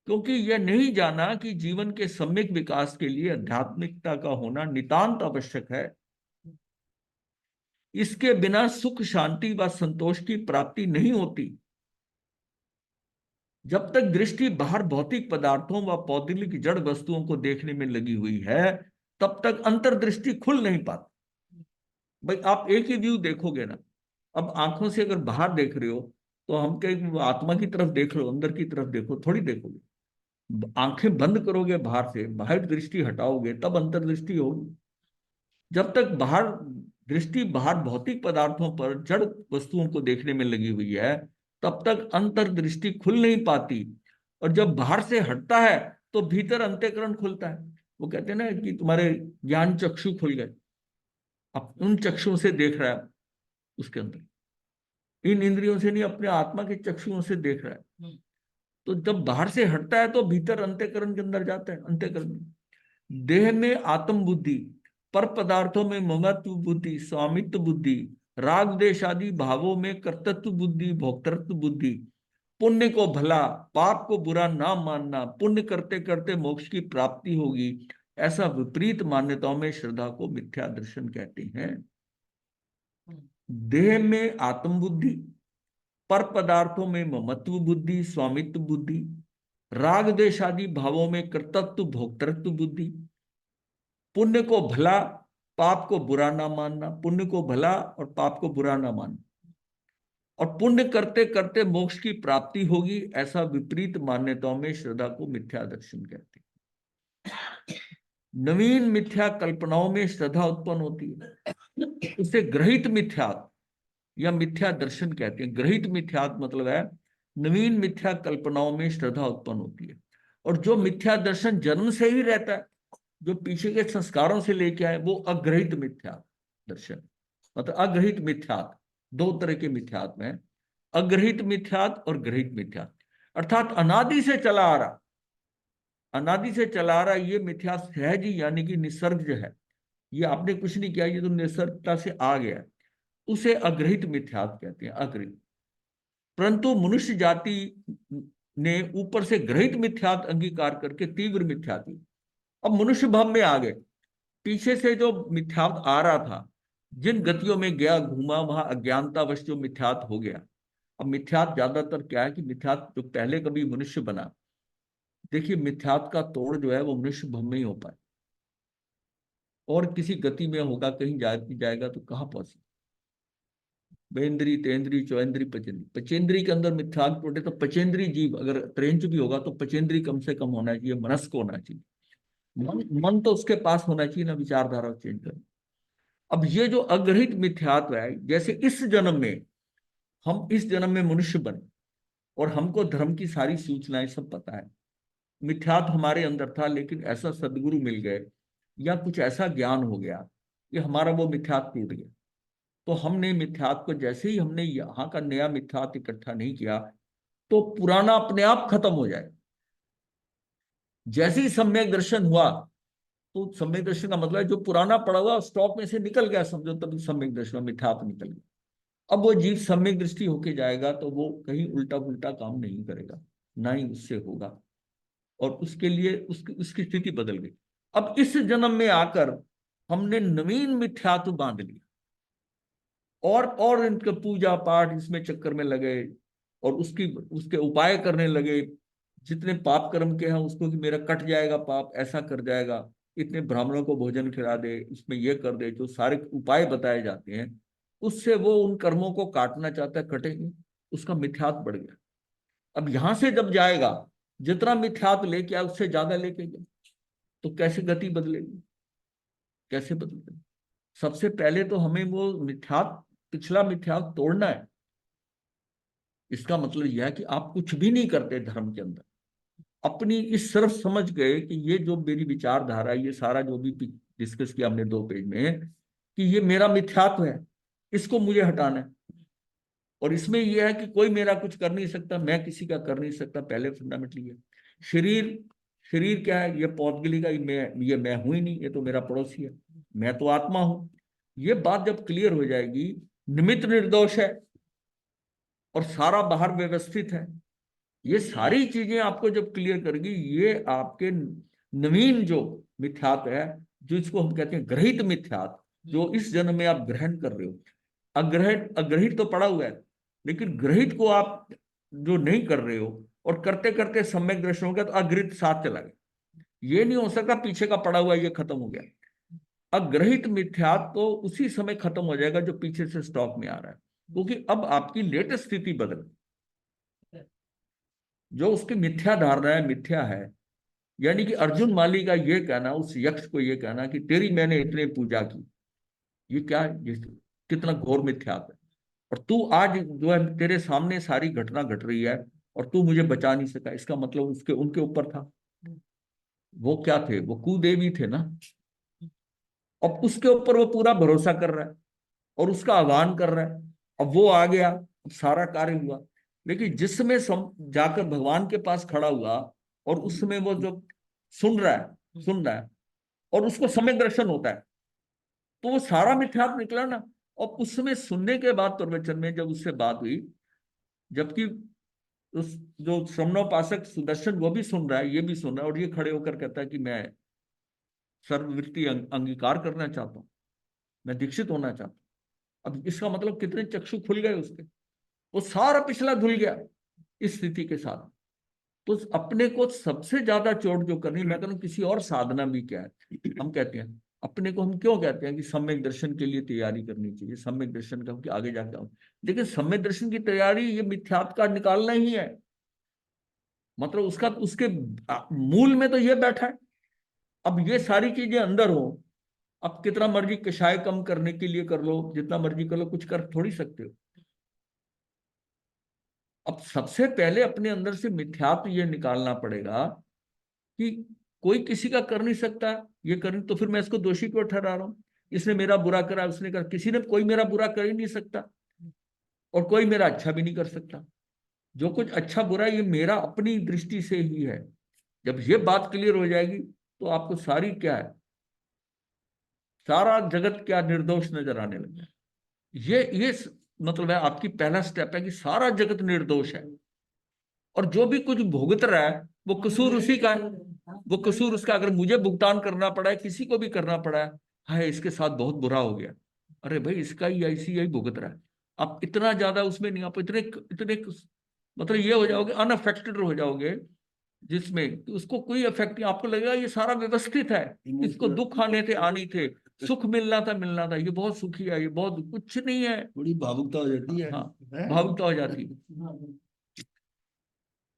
क्योंकि यह नहीं जाना कि जीवन के सम्यक विकास के लिए आध्यात्मिकता का होना नितांत आवश्यक है। इसके बिना सुख, शांति व संतोष की प्राप्ति नहीं होती। जब तक दृष्टि बाहर भौतिक पदार्थों व पौद्गलिक जड़ वस्तुओं को देखने में लगी हुई है, तब तक अंतर्दृष्टि खुल नहीं पाती। भाई आप एक ही व्यू देखोगे ना, अब आंखों से अगर बाहर देख रहे हो तो हम कहीं आत्मा की तरफ देख लो, अंदर की तरफ देखो, थोड़ी देखोगे। आंखें बंद करोगे, बाहर से बाहर दृष्टि हटाओगे, तब अंतर्दृष्टि होगी। जब तक बाहर दृष्टि बाहर भौतिक पदार्थों पर, जड़ वस्तुओं को देखने में लगी हुई है, तब तक अंतर्दृष्टि खुल नहीं पाती। और जब बाहर से हटता है तो भीतर अंतःकरण खुलता है। वो कहते हैं ना कि तुम्हारे ज्ञान चक्षु खुल गए, अब उन चक्षुओं से देख रहा है उसके अंदर, इन इंद्रियों से नहीं, अपने आत्मा के चक्षुओं से देख रहा है। तो जब बाहर से हटता है तो भीतर अंतःकरण के अंदर जाता है। अंतःकरण देह में आत्म बुद्धि, पर पदार्थों में ममत्व बुद्धि, स्वामित्व बुद्धि, राग द्वेष आदि भावों में कर्तृत्व बुद्धि, भोक्तृत्व बुद्धि, पुण्य को भला, पाप को बुरा ना मानना, पुण्य करते करते मोक्ष की प्राप्ति होगी, ऐसा विपरीत मान्यताओं में श्रद्धा को मिथ्या दर्शन कहते हैं। देह में आत्म बुद्धि, पर पदार्थों में ममत्व बुद्धि, स्वामित्व बुद्धि, राग द्वेष आदि भावों में कर्तृत्व भोक्तृत्व बुद्धि, पुण्य को भला, पाप को बुरा ना मानना, पुण्य को भला और पाप को बुरा ना मानना, और पुण्य करते करते मोक्ष की प्राप्ति होगी, ऐसा विपरीत मान्यताओं में श्रद्धा को मिथ्या दर्शन कहते हैं। नवीन मिथ्या कल्पनाओं में श्रद्धा उत्पन्न होती है, उसे ग्रहित मिथ्यात्व या मिथ्या दर्शन कहते हैं। ग्रहित मिथ्यात्व मतलब है नवीन मिथ्या कल्पनाओं में श्रद्धा उत्पन्न होती है। और जो मिथ्या दर्शन जन्म से ही रहता है, जो पीछे के संस्कारों से लेके आए, वो अग्रहित मिथ्या दर्शन, मतलब अग्रहित मिथ्यात्व। दो तरह के मिथ्यात्व हैं, अग्रहित मिथ्यात्व और ग्रहित मिथ्यात्व। अर्थात अनादि से चला आ रहा, अनादि से चला आ रहा ये मिथ्या सहज ही, यानी कि निसर्ग है, ये आपने कुछ नहीं किया, ये तो निसर्गता से आ गया, उसे अग्रहित मिथ्यात्व कहते हैं, अग्रहित। परंतु मनुष्य जाति ने ऊपर से ग्रहित मिथ्यात्व अंगीकार करके तीव्र मिथ्यात्व, अब मनुष्य भव में आ गए। पीछे से जो मिथ्यात्व आ रहा था, जिन गतियों में गया घूमा, वहां अज्ञानतावश जो मिथ्यात्व हो गया। अब मिथ्यात्व ज्यादातर क्या है कि मिथ्यात्व जो पहले कभी मनुष्य बना, देखिए मिथ्यात्व का तोड़ जो है वो मनुष्य भव में ही हो पाए, और किसी गति में होगा, कहीं जाएगा तो कहाँ पहुंचे। बेंद्री, तेंद्री, चौंद्री, पचेंद्री, पचेंद्री के अंदर मिथ्यात्व टूटे तो पचेंद्री जीव अगर त्रेंच भी होगा तो पचेंद्री कम से कम होना चाहिए, मनस्क होना चाहिए। मन तो उसके पास होना चाहिए ना, विचारधारा चेंज कर। अब ये जो अग्रहित मिथ्यात्व है, जैसे इस जन्म में हम इस जन्म में मनुष्य बने और हमको धर्म की सारी सूचनाएं सब पता है, मिथ्यात्व हमारे अंदर था, लेकिन ऐसा सदगुरु मिल गए या कुछ ऐसा ज्ञान हो गया कि हमारा वो मिथ्यात्व टूट गया। तो हमने मिथ्यात्व को, जैसे ही हमने यहाँ का नया मिथ्यात्व इकट्ठा नहीं किया, तो पुराना अपने आप खत्म हो जाए। जैसे ही सम्यक दर्शन हुआ, तो सम्यक दर्शन का मतलब जो पुराना पड़ा हुआ स्टॉक में से निकल गया, समझो, तभी सम्यक दर्शन, मिथ्यात्व निकल गया। अब वो जीव सम्यक दृष्टि होके जाएगा तो वो कहीं उल्टा पुल्टा काम नहीं करेगा, ना ही उससे होगा, और उसके लिए उसकी स्थिति बदल गई। अब इस जन्म में आकर हमने नवीन मिथ्यात्व बांध लिया, और इनके पूजा पाठ इसमें चक्कर में लगे, और उसके उपाय करने लगे, जितने पाप कर्म के हैं उसको, कि मेरा कट जाएगा पाप, ऐसा कर जाएगा, इतने ब्राह्मणों को भोजन खिला दे, इसमें ये कर दे, जो सारे उपाय बताए जाते हैं, उससे वो उन कर्मों को काटना चाहता है, कटेंगे, उसका मिथ्यात्व बढ़ गया। अब यहां से जब जाएगा, जितना मिथ्यात्व लेके आया उससे ज्यादा लेके गया, तो कैसे गति बदलेगी, कैसे बदलेगी। सबसे पहले तो हमें वो मिथ्यात्व, पिछला मिथ्यात्व तोड़ना है। इसका मतलब यह है कि आप कुछ भी नहीं करते धर्म के अंदर, अपनी इस सिर्फ समझ गए कि ये जो मेरी विचारधारा, ये सारा जो भी डिस्कस किया हमने 2 पेज में, कि ये मेरा मिथ्यात्व है, इसको मुझे हटाना है। और इसमें यह है कि कोई मेरा कुछ कर नहीं सकता, मैं किसी का कर नहीं सकता, पहले फंडामेंटली है। शरीर, शरीर क्या है? ये पौद्गलिक का, ये मैं हूं ही नहीं, ये तो मेरा पड़ोसी है, मैं तो आत्मा हूं। ये बात जब क्लियर हो जाएगी, निमित्त निर्दोष है और सारा बाहर व्यवस्थित है, ये सारी चीजें आपको जब क्लियर करेगी, ये आपके नवीन जो मिथ्यात्व है, जो इसको हम कहते हैं ग्रहित मिथ्यात्व, जो इस जन्म में आप ग्रहण कर रहे हो। अग्रहित, अग्रहित तो पड़ा हुआ है, लेकिन ग्रहित को आप जो नहीं कर रहे हो और करते करते सम्यक दर्शन हो गया, तो अग्रहित साथ चला गया। ये नहीं हो सकता पीछे का पड़ा हुआ ये खत्म हो गया। अग्रहित मिथ्यात्व तो उसी समय खत्म हो जाएगा जो पीछे से स्टॉक में आ रहा है, क्योंकि अब आपकी लेटेस्ट स्थिति बदल, जो उसकी मिथ्या धारणा है, मिथ्या है। यानी कि अर्जुन माली का ये कहना, उस यक्ष को ये कहना कि तेरी मैंने इतने पूजा की, ये क्या है? ये कितना घोर मिथ्यात्व है। और तू आज जो है, तेरे सामने सारी घटना घट रही है और तू मुझे बचा नहीं सका, इसका मतलब उसके उनके ऊपर था। वो क्या थे? वो कुदेवी थे ना। अब उसके ऊपर वो पूरा भरोसा कर रहा है और उसका आह्वान कर रहा है। अब वो आ गया, अब सारा कार्य हुआ। लेकिन जिसमें जाकर भगवान के पास खड़ा हुआ और उसमें वो जो सुन रहा है और उसको सम्यक दर्शन होता है, तो वो सारा मिथ्यात्व निकला ना। और उसमें सुनने के बाद प्रवचन में जब उससे बात हुई, जबकि उस जो श्रमणोपासक सुदर्शन वो भी सुन रहा है, ये भी सुन रहा है, और ये खड़े होकर कहता है कि मैं सर्ववृत्ति अंगीकार करना चाहता हूँ, मैं दीक्षित होना चाहता हूँ। अब इसका मतलब कितने चक्षु खुल गए उसके, वो सारा पिछला धुल गया इस स्थिति के साथ। तो अपने को सबसे ज्यादा चोट जो करनी, मैं कहूँ किसी और साधना भी क्या है, हम कहते हैं अपने को, हम क्यों कहते हैं कि सम्यक दर्शन के लिए तैयारी करनी चाहिए, सम्यक दर्शन का कि आगे जाके आऊं। लेकिन सम्यक दर्शन की तैयारी ये मिथ्यात्व का निकालना ही है। मतलब उसका, उसके मूल में तो ये बैठा है। अब ये सारी चीजें अंदर हो, अब कितना मर्जी कषाय कम करने के लिए कर लो, जितना मर्जी कर लो, कुछ कर थोड़ी सकते हो। अब सबसे पहले अपने अंदर से मिथ्यात्व ये निकालना पड़ेगा कि कोई किसी का कर नहीं सकता, ये कर, तो फिर मैं इसको दोषी क्यों ठहरा रहा हूं? इसने मेरा बुरा करा, उसने करा, किसी ने, कोई मेरा बुरा कर ही नहीं सकता और कोई मेरा अच्छा भी नहीं कर सकता। जो कुछ अच्छा बुरा ये मेरा अपनी दृष्टि से ही है। जब ये बात क्लियर हो जाएगी तो आपको सारी क्या है, सारा जगत क्या निर्दोष नजर आने लगता है। ये मतलब है आपकी पहला स्टेप है कि सारा जगत निर्दोष है और जो भी कुछ भुगत रहा है वो कसूर उसी का है। वो कसूर उसका, अगर मुझे भुगतान करना पड़ा है, किसी को भी करना पड़ा है, हाय इसके साथ बहुत बुरा हो गया, अरे भाई इसका ही ऐसी यही भुगत रहा है। आप इतना ज्यादा उसमें नहीं, आप इतने इतने मतलब ये हो जाओगे, अनअफेक्टेड हो जाओगे, जिसमें उसको कोई इफेक्ट नहीं, आपको लगेगा ये सारा व्यवस्थित है, इसको दुख आने थे आनी थे, सुख मिलना था मिलना था, ये बहुत सुखी है, ये बहुत कुछ नहीं है। बड़ी भावुकता हो जाती है। हाँ, भावुकता हो जाती है।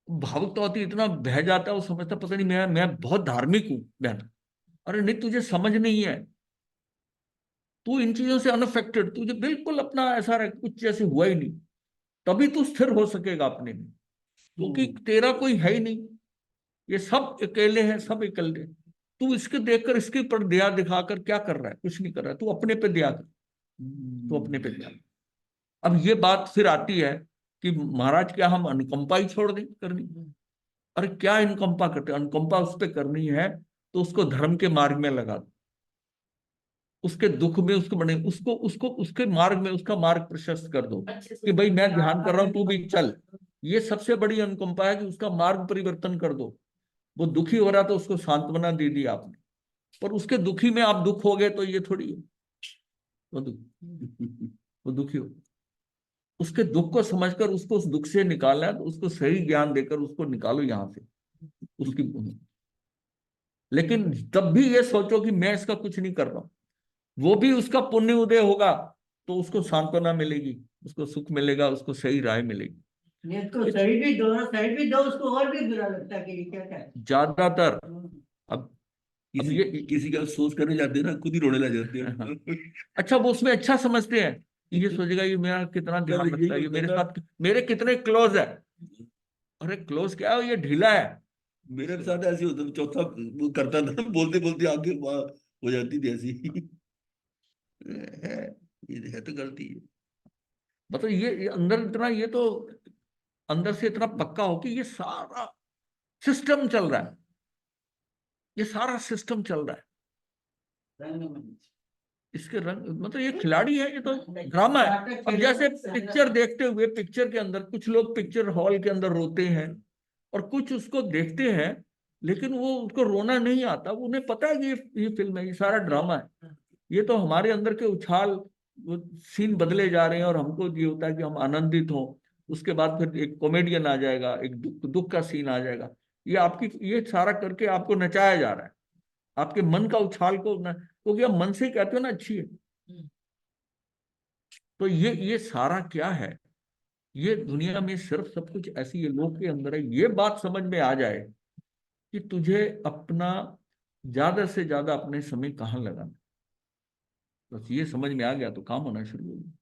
भावुकता होती है, इतना बह जाता है, वो समझता पता नहीं मैं बहुत धार्मिक हूं बहन। अरे नहीं, तुझे समझ नहीं है, तू इन चीजों से अनअफेक्टेड, तुझे बिल्कुल अपना ऐसा कुछ जैसे हुआ ही नहीं, तभी तू स्थिर हो सकेगा अपने में, क्योंकि तेरा कोई है ही नहीं, ये सब अकेले हैं, सब अकेले। तू इसके देखकर, इसके पर दया दिखाकर क्या कर रहा है? कुछ नहीं कर रहा है, तू अपने पे दया कर, तू अपने पे दया। अब ये बात फिर आती है कि महाराज क्या हम अनुकंपा ही छोड़ दें करनी? अरे क्या अनुकंपा करते? अनुकंपा उस पर करनी है तो उसको धर्म के मार्ग में लगा दो, उसके दुख में उसको बने, उसको उसको उसके मार्ग में उसका मार्ग प्रशस्त कर दो कि भाई मैं ध्यान कर रहा हूं, तू भी चल। ये सबसे बड़ी अनुकंपा है कि उसका मार्ग परिवर्तन कर दो। वो दुखी हो रहा तो उसको सांत्वना दे दी आपने, पर उसके दुखी में आप दुख हो गए तो ये थोड़ी है। वो वो दुखी हो, उसके दुख को समझकर उसको उस दुख से निकालना है तो उसको सही ज्ञान देकर उसको निकालो यहां से उसकी। लेकिन तब भी ये सोचो कि मैं इसका कुछ नहीं कर रहा हूं, वो भी उसका पुण्य उदय होगा तो उसको सांत्वना मिलेगी, उसको सुख मिलेगा, उसको सही राय मिलेगी। ये तो साइड भी दो ना, साइड भी दो, उसको और भी बुरा लगता है कि ये क्या है। ज्यादातर अब किसी ये किसी का सोच करने जाते हैं ना, खुद ही रोने लग जाते हाँ। हैं। अच्छा, वो उसमें अच्छा समझते हैं कि ये सोचेगा ये मेरा कितना ध्यान रखता है, ये मेरे साथ मेरे कितने क्लोज है। अरे क्लोज क्या है, ये ढीला है। मेरे साथ ऐसे होता, चौथा वो करता था, बोलते बोलते आगे हो जाती थी ऐसी। है, ये है तो गलती है। मतलब ये अंदर इतना, ये तो अंदर से इतना पक्का हो कि ये सारा सिस्टम चल रहा है, ये सारा सिस्टम चल रहा है। रंगमंच। इसके रंग, मतलब ये खिलाड़ी है, ये तो ड्रामा है। अब जैसे पिक्चर देखते हुए, पिक्चर के अंदर कुछ लोग पिक्चर हॉल के अंदर रोते हैं और कुछ उसको देखते हैं, लेकिन वो उसको रोना नहीं आता, वो उन्हें पता है कि ये फिल्म है, ये सारा ड्रामा है। ये तो हमारे अंदर के उछाल, वो सीन बदले जा रहे हैं और हमको ये होता है कि हम आनंदित हों। उसके बाद फिर एक कॉमेडियन आ जाएगा, एक दुख दुख का सीन आ जाएगा। ये आपकी, ये सारा करके आपको नचाया जा रहा है, आपके मन का उछाल को न, क्योंकि आप मन से ही कहते हो ना अच्छी है। तो ये सारा क्या है, ये दुनिया में सिर्फ सब कुछ ऐसी, ये लोग के अंदर है। ये बात समझ में आ जाए कि तुझे अपना ज्यादा से ज्यादा अपने समय कहाँ लगाना, बस ये समझ में आ गया तो काम होना शुरू हो गया।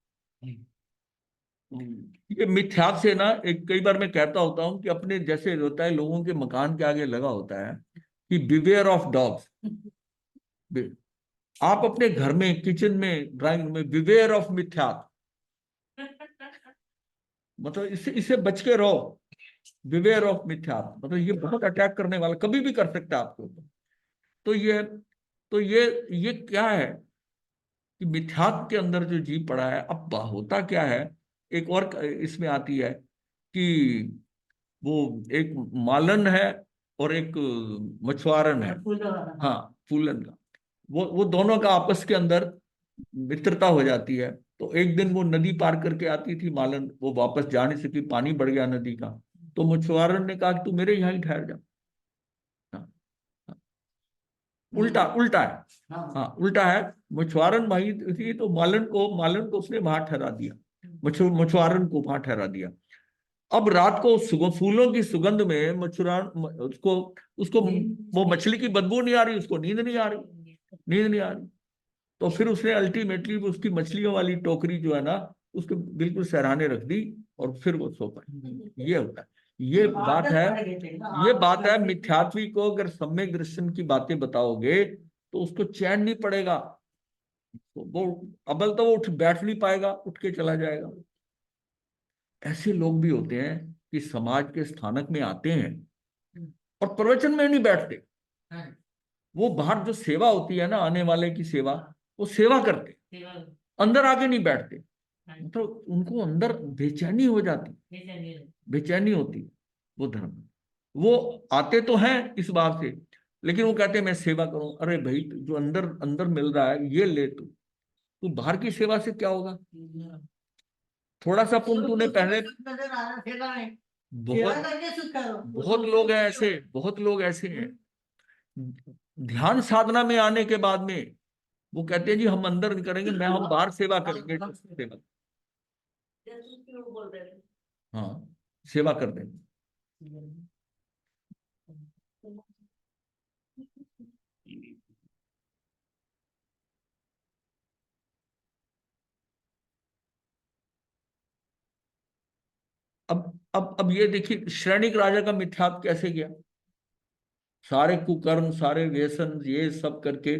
ये मिथ्यात से ना, एक कई बार मैं कहता होता हूँ कि अपने जैसे होता है लोगों के मकान के आगे लगा होता है कि बिवेयर ऑफ डॉग्स। आप अपने घर में, किचन में, ड्राइंग रूम में बिवेयर ऑफ मिथ्यात, मतलब इससे बच के रहो। बिवेयर ऑफ मिथ्यात मतलब ये बहुत अटैक करने वाला, कभी भी कर सकता है आपको। तो ये क्या है कि मिथ्यात के अंदर जो जीव पड़ा है। अब होता क्या है, एक और इसमें आती है कि वो एक मालन है और एक मछुआरन है। हाँ, फूलन का, वो दोनों का आपस के अंदर मित्रता हो जाती है। तो एक दिन वो नदी पार करके आती थी मालन, वो वापस जा नहीं सकी, पानी बढ़ गया नदी का। तो मछुआरन ने कहा कि तू मेरे यहाँ ही ठहर जा। हाँ, हाँ, उल्टा उल्टा है। हाँ, उल्टा है। मछुआरन भाई थी तो मालन को उसने वहां ठहरा दिया, मछुआरन को वहां ठहरा दिया। अब रात को फूलों की सुगंध में मछुआरन उसको उसको वो मछली की बदबू नहीं आ रही, उसको नींद नहीं आ रही, नींद नहीं आ रही। तो फिर उसने अल्टीमेटली उसकी मछलियों वाली टोकरी जो है ना, उसको बिल्कुल सराहने रख दी और फिर वो सो पाए। ये होता है, ये बात है, ये बात है। मिथ्यात्वी को अगर सम्यक दर्शन की बातें बताओगे तो उसको चैन नहीं पड़ेगा, वो अबल तो वो उठ बैठ नहीं पाएगा, उठ के चला जाएगा। ऐसे लोग भी होते हैं कि समाज के स्थानक में आते हैं और प्रवचन में नहीं बैठते, वो बाहर जो सेवा होती है ना, आने वाले की सेवा, वो सेवा करते, अंदर आके नहीं बैठते। मतलब उनको अंदर बेचैनी हो जाती, बेचैनी होती। वो धर्म, वो आते तो हैं इस बात से, लेकिन वो कहते हैं मैं सेवा करूं। अरे भाई, जो अंदर अंदर मिल रहा है ये ले, तू बाहर की सेवा से क्या होगा? थोड़ा सा पुण्य तूने पहले, बहुत बहुत लोग हैं ऐसे, बहुत लोग ऐसे हैं। ध्यान साधना में आने के बाद में वो कहते हैं जी हम अंदर नहीं करेंगे, हम बाहर सेवा करेंगे। सेवा, बोल रहे हैं। हाँ, सेवा कर देंगे। अब ये देखिए श्रेणिक राजा का मिथ्यात्व कैसे गया। सारे कुकर्म, सारे व्यसन, ये सब करके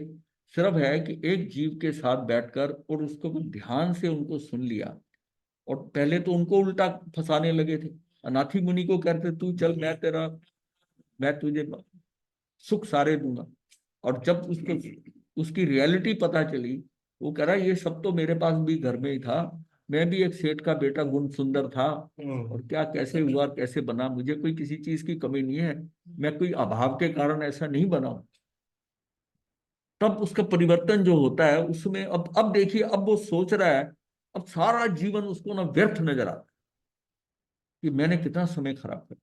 सिर्फ है कि एक जीव के साथ बैठकर और उसको ध्यान से उनको सुन लिया। और पहले तो उनको उल्टा फंसाने लगे थे। अनाथी मुनि को कहते तू चल, मैं तुझे सुख सारे दूंगा। और जब उसको उसकी रियलिटी पता चली, वो कह रहा ये सब तो मेरे पास भी घर में ही था, मैं भी एक सेठ का बेटा, गुण सुंदर था, और क्या कैसे हुआ, कैसे बना, मुझे कोई किसी चीज की कमी नहीं है, मैं कोई अभाव के कारण ऐसा नहीं बना हूं। तब उसका परिवर्तन जो होता है उसमें, अब देखिए, अब वो सोच रहा है, अब सारा जीवन उसको ना व्यर्थ नजर आता है कि मैंने कितना समय खराब कर।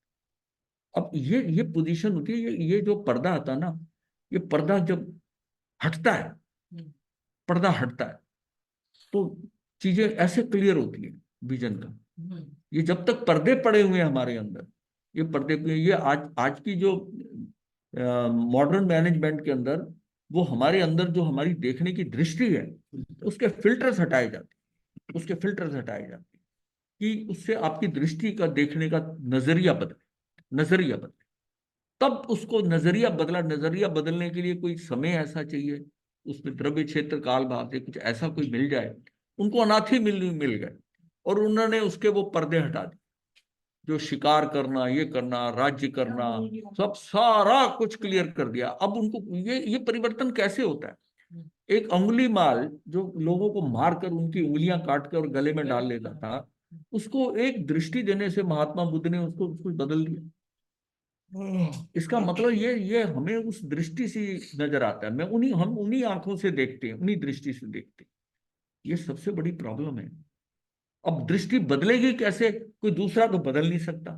अब ये पोजीशन होती है, ये जो पर्दा आता है ना, ये पर्दा जब हटता है, पर्दा हटता है, तो चीजें ऐसे क्लियर होती है विजन का। ये जब तक पर्दे पड़े हुए हैं हमारे अंदर, ये पर्दे ये आज आज की जो मॉडर्न मैनेजमेंट के अंदर, वो हमारे अंदर जो हमारी देखने की दृष्टि है, उसके फिल्टर्स हटाए जाते हैं, उसके फिल्टर्स हटाए जाते हैं कि उससे आपकी दृष्टि का, देखने का नजरिया बदले, नजरिया बदले। तब उसको नजरिया बदला, नजरिया बदलने के लिए कोई समय ऐसा चाहिए, उसमें द्रव्य क्षेत्र काल भाव से कुछ ऐसा कोई मिल जाए। उनको अनाथी मिल गए और उन्होंने उसके वो पर्दे हटा दिए, जो शिकार करना, ये करना, राज्य करना, सब सारा कुछ क्लियर कर दिया। अब उनको ये परिवर्तन कैसे होता है? एक अंगुली माल जो लोगों को मारकर उनकी उंगलियां काट कर और गले में डाल लेता था, उसको एक दृष्टि देने से महात्मा बुद्ध ने उसको कुछ बदल दिया। इसका मतलब ये हमें उस दृष्टि से नजर आता है। हम उन्हीं आंखों से देखते हैं, उन्हीं दृष्टि से देखते हैं। ये सबसे बड़ी प्रॉब्लम है। अब दृष्टि बदलेगी कैसे? कोई दूसरा तो बदल नहीं सकता।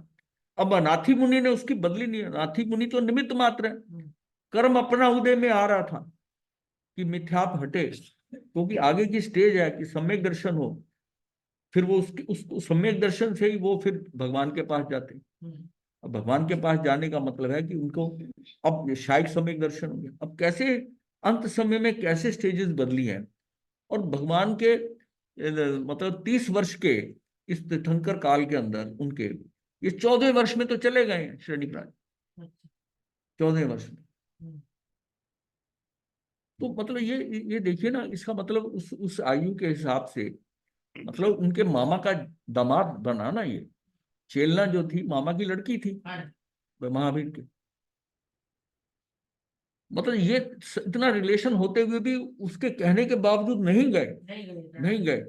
अब अनाथी मुनि ने उसकी बदली नहीं। अनाथी मुनि तो निमित्त मात्र है। कर्म अपना उदय में आ रहा था कि मिथ्याप हटे, क्योंकि आगे की स्टेज है कि सम्यक दर्शन हो। फिर वो उस सम्यक दर्शन से ही वो फिर भगवान के पास जाते हैं। अब भगवान के पास जाने का मतलब है कि उनको अब शायद सम्यक दर्शन हो गया। अब कैसे अंत समय में कैसे स्टेजेस बदली हैं, और भगवान के मतलब 30 वर्ष के इस तीर्थंकर काल के अंदर उनके ये 14वें वर्ष में तो चले गए हैं श्रेणीप्राज, 14वें वर्ष में। तो मतलब ये देखिए ना, इसका मतलब उस आयु के हिसाब से, मतलब उनके मामा का दामाद बना ना ये। चेलना जो थी मामा की लड़की थी महावीर के। मतलब ये इतना रिलेशन होते हुए भी उसके कहने के बावजूद नहीं गए।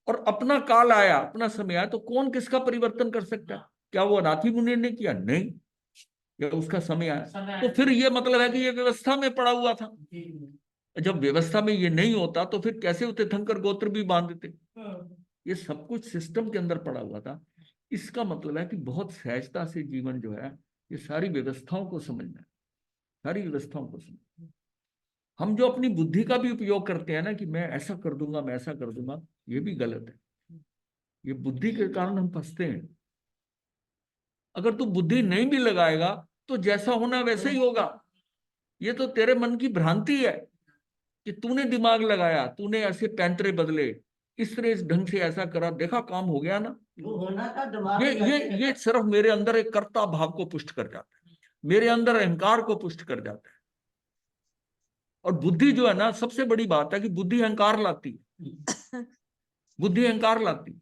और अपना काल आया, अपना समय आया, तो कौन किसका परिवर्तन कर सकता है? क्या वो अनाथी मुनि ने किया? नहीं। या उसका समय आया तो फिर ये मतलब है कि ये व्यवस्था में पड़ा हुआ था। जब व्यवस्था में ये नहीं होता तो फिर कैसे वो तीर्थंकर गोत्र भी बांध देते? ये सब कुछ सिस्टम के अंदर पड़ा हुआ था। इसका मतलब है कि बहुत सहजता से जीवन जो है, ये सारी व्यवस्थाओं को समझना है, सारी व्यवस्थाओं को समझना। हम जो अपनी बुद्धि का भी उपयोग करते हैं ना कि मैं ऐसा कर दूंगा, मैं ऐसा कर दूंगा, ये भी गलत है। ये बुद्धि के कारण हम फंसते हैं। अगर तू बुद्धि नहीं भी लगाएगा तो जैसा होना वैसे ही होगा। ये तो तेरे मन की भ्रांति है कि तूने दिमाग लगाया, तूने ऐसे पैंतरे बदले, इस तरह इस ढंग से ऐसा करा, देखा काम हो गया ना। वो होना था दिमाग ये में ये बैठे ये सिर्फ मेरे अंदर एक कर्ता भाव को पुष्ट कर जाता है, मेरे अंदर अहंकार को पुष्ट कर जाता है। और बुद्धि जो है ना, सबसे बड़ी बात है कि बुद्धि अहंकार लाती है। बुद्धि अहंकार लाती है।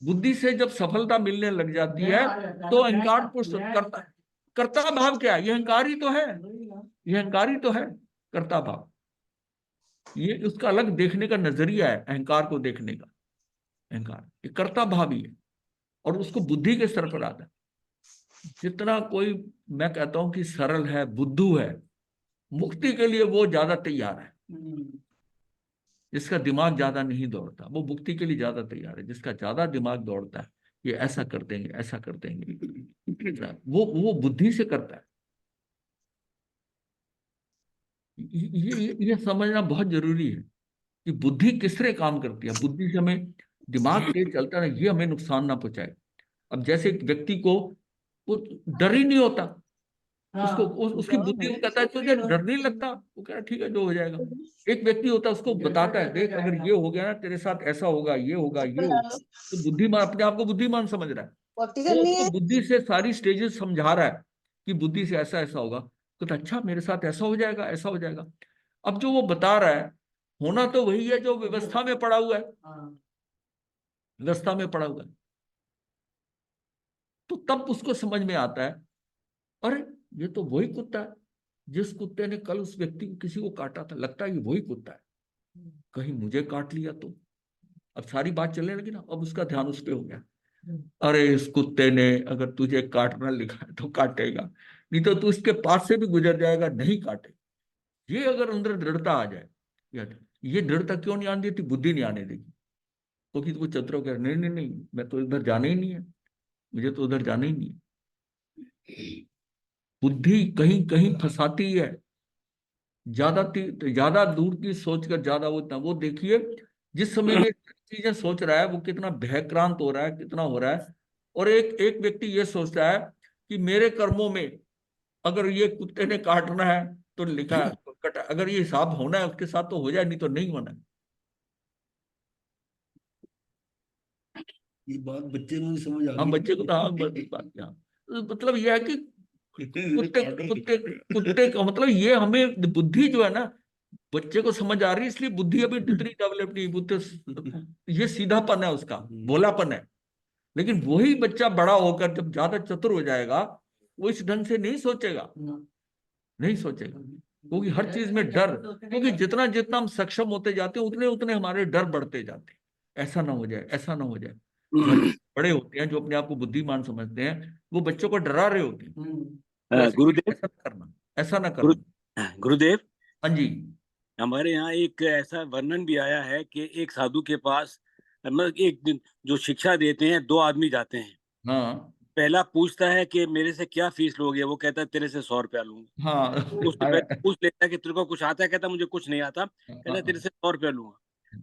बुद्धि से जब सफलता मिलने लग जाती है तो अहंकार पुष्ट करता है। कर्ता भाव क्या है? ये अहंकार ही तो है, ये अहंकार ही तो है कर्ता भाव। ये उसका अलग देखने का नजरिया है, अहंकार को देखने का। अहंकार ये कर्ता भाव ही है, और उसको बुद्धि के स्तर पर आता है। जितना कोई, मैं कहता हूं कि सरल है, बुद्धू है, मुक्ति के लिए वो ज्यादा तैयार है। जिसका दिमाग ज्यादा नहीं दौड़ता वो मुक्ति के लिए ज्यादा तैयार है। जिसका ज्यादा दिमाग दौड़ता है, ये ऐसा कर देंगे, ऐसा कर देंगे, वो बुद्धि से करता है। ये समझना बहुत जरूरी है कि बुद्धि किस तरह काम करती है। बुद्धि से हमें दिमाग तेज चलता है, ये हमें नुकसान ना पहुंचाए। अब जैसे एक व्यक्ति को वो डर ही नहीं होता, उसको उसकी बुद्धि को कहता है तुझे डर नहीं लगता, वो कह रहा ठीक है जो हो जाएगा। एक व्यक्ति होता है, उसको बताता है देख अगर ये हो गया ना तेरे साथ ऐसा होगा, ये होगा, ये होगा। तो बुद्धिमान अपने आप को बुद्धिमान समझ रहा है, वो उसको बुद्धि से सारी स्टेजेस समझा रहा है कि बुद्धि से ऐसा ऐसा होगा। तो अच्छा मेरे साथ ऐसा हो जाएगा, ऐसा हो जाएगा। अब जो वो बता रहा है, होना तो वही है जो व्यवस्था में पड़ा हुआ है, व्यवस्था में पड़ा हुआ है। तो तब उसको समझ में आता है, अरे ये तो वही कुत्ता है जिस कुत्ते ने कल उस व्यक्ति को, किसी को काटा था। लगता है ये वही कुत्ता है, कहीं मुझे काट लिया तो। अब सारी बात चलने लगी ना, अब उसका ध्यान उस पर हो गया। अरे इस कुत्ते ने अगर तुझे काटना लिखा है तो काटेगा, नहीं तो तू इसके पास से भी गुजर जाएगा, नहीं काटे। ये अगर अंदर दृढ़ता आ जाए, ये दृढ़ता क्यों नहीं आने देती? बुद्धि नहीं आने देगी। क्योंकि वो चतुर कह नहीं नहीं नहीं, मैं तो इधर जाना ही नहीं है, मुझे तो उधर जाना ही नहीं है। बुद्धि कहीं कहीं फंसाती है। ज्यादा दूर की सोचकर ज्यादा वो देखिए, जिस समय में चीजें सोच रहा है वो कितना भयक्रांत हो रहा है, कितना हो रहा है। और एक एक व्यक्ति ये सोचता है कि मेरे कर्मों में अगर ये कुत्ते ने काटना है तो लिखा है तो कटा, अगर ये हिसाब होना है उसके साथ तो हो जाए, नहीं तो नहीं होना है। ये बात बच्चे को नहीं समझ आ हम गई। बच्चे को तो हाँ बात यहाँ मतलब यह है कि कुत्ते काटो। कुत्ते कुत्ते का मतलब ये हमें बुद्धि जो है ना, बच्चे को समझ आ रही है, इसलिए बुद्धि अभी इतनी डेवलप नहीं, बुद्धि ये सीधापन है उसका, भोलापन है। लेकिन वही बच्चा बड़ा होकर जब ज्यादा चतुर हो जाएगा, वो इस ढंग से नहीं सोचेगा, नहीं सोचेगा, क्योंकि हर चीज में डर, क्योंकि जितना जितना हम सक्षम होते जाते हैं उतने उतने हमारे डर बढ़ते जाते हैं। ऐसा ना हो जाए, ऐसा ना हो जाए। घर में बड़े होते हैं जो अपने आप को बुद्धिमान समझते हैं, वो बच्चों को डरा रहे होते हैं, तो गुरुदेव, ऐसा ना करना, ऐसा ना गुरु करना। गुरुदेव, हाँ जी। हमारे यहाँ एक ऐसा वर्णन भी आया है कि एक साधु के पास, मतलब एक दिन जो शिक्षा देते हैं, 2 आदमी जाते हैं। हाँ पहला पूछता है कि मेरे से क्या फीस लोगे? वो कहता है तेरे से 100 रुपया लूंगा। हाँ उससे पहले पूछ लेता है कि तेरे को कुछ आता है? कहता मुझे कुछ नहीं आता। कहता है तेरे से 100 रुपया लूंगा।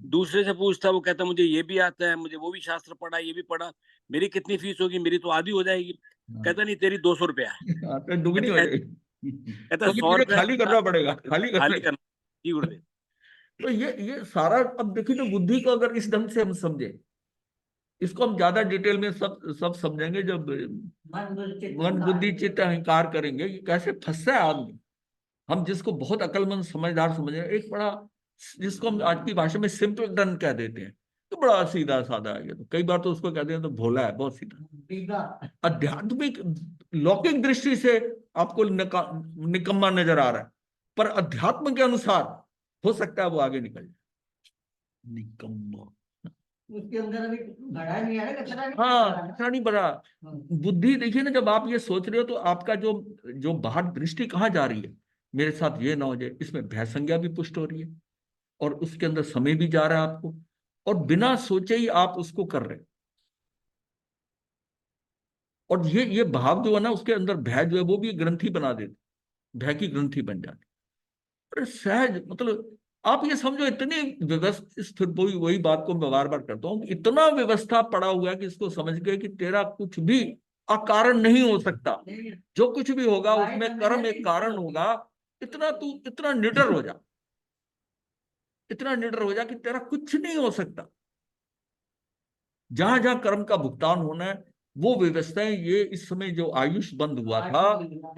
दूसरे से पूछता है, वो कहता मुझे ये भी आता है, मुझे वो भी शास्त्र पढ़ा, ये भी पढ़ा, मेरी कितनी फीस होगी? मेरी तो आधी हो जाएगी। कहता नहीं, तेरी 200 रुपया है। हाँ, तो दुगनी हो जाएगी, कहता क्योंकि 100 मुझे रुपया खाली करना पड़ेगा, खाली करना। खाली करना। जी गुरुदेव। तो ये सारा, अब देखिए तो बुद्धि को अगर इस ढंग से हम समझे, इसको हम ज्यादा डिटेल में सब समझेंगे जब मन बुद्धि चित्त अहंकार करेंगे, ये कैसे फंसा है आदमी। हम जिसको बहुत अक्लमंद समझदार समझे, एक बड़ा, जिसको हम आज की भाषा में सिंपलटन कह देते हैं, तो बड़ा सीधा साधा है ये, तो कई बार तो उसको कहते हैं तो भोला है, बहुत सीधा। आध्यात्मिक लौकिक दृष्टि से आपको निकम्मा नजर आ रहा है, पर अध्यात्म के अनुसार हो सकता है वो आगे निकल जाए। निकम्मा, उसके अंदर अभी बड़ा नहीं है, कचरा नहीं हाँ, है। इतना नहीं बड़ा। बुद्धि देखिए ना, जब आप ये सोच रहे हो तो आपका जो जो बाहर दृष्टि कहाँ जा रही है, मेरे साथ ये ना हो जाए, इसमें भय संज्ञा भी पुष्ट हो रही है, और उसके अंदर समय भी जा रहा है आपको, और बिना सोचे ही आप उसको कर रहे हैं। और ये भाव जो है ना, उसके अंदर भय जो है वो भी ग्रंथि बना देते, भय की ग्रंथि बन जाती। अरे सहज, मतलब आप ये समझो, इतनी व्यवस्थित, फिर वही बात को मैं बार बार करता हूँ, इतना व्यवस्था पड़ा हुआ है कि इसको समझ के कि तेरा कुछ भी अकारण नहीं हो सकता, जो कुछ भी होगा उसमें कर्म एक कारण होगा। इतना तू इतना निडर हो जा, इतना निडर हो जा कि तेरा कुछ नहीं हो सकता। जहां जहां कर्म का भुगतान होना है, वो व्यवस्थाएं, ये इस समय जो आयुष बंद हुआ था,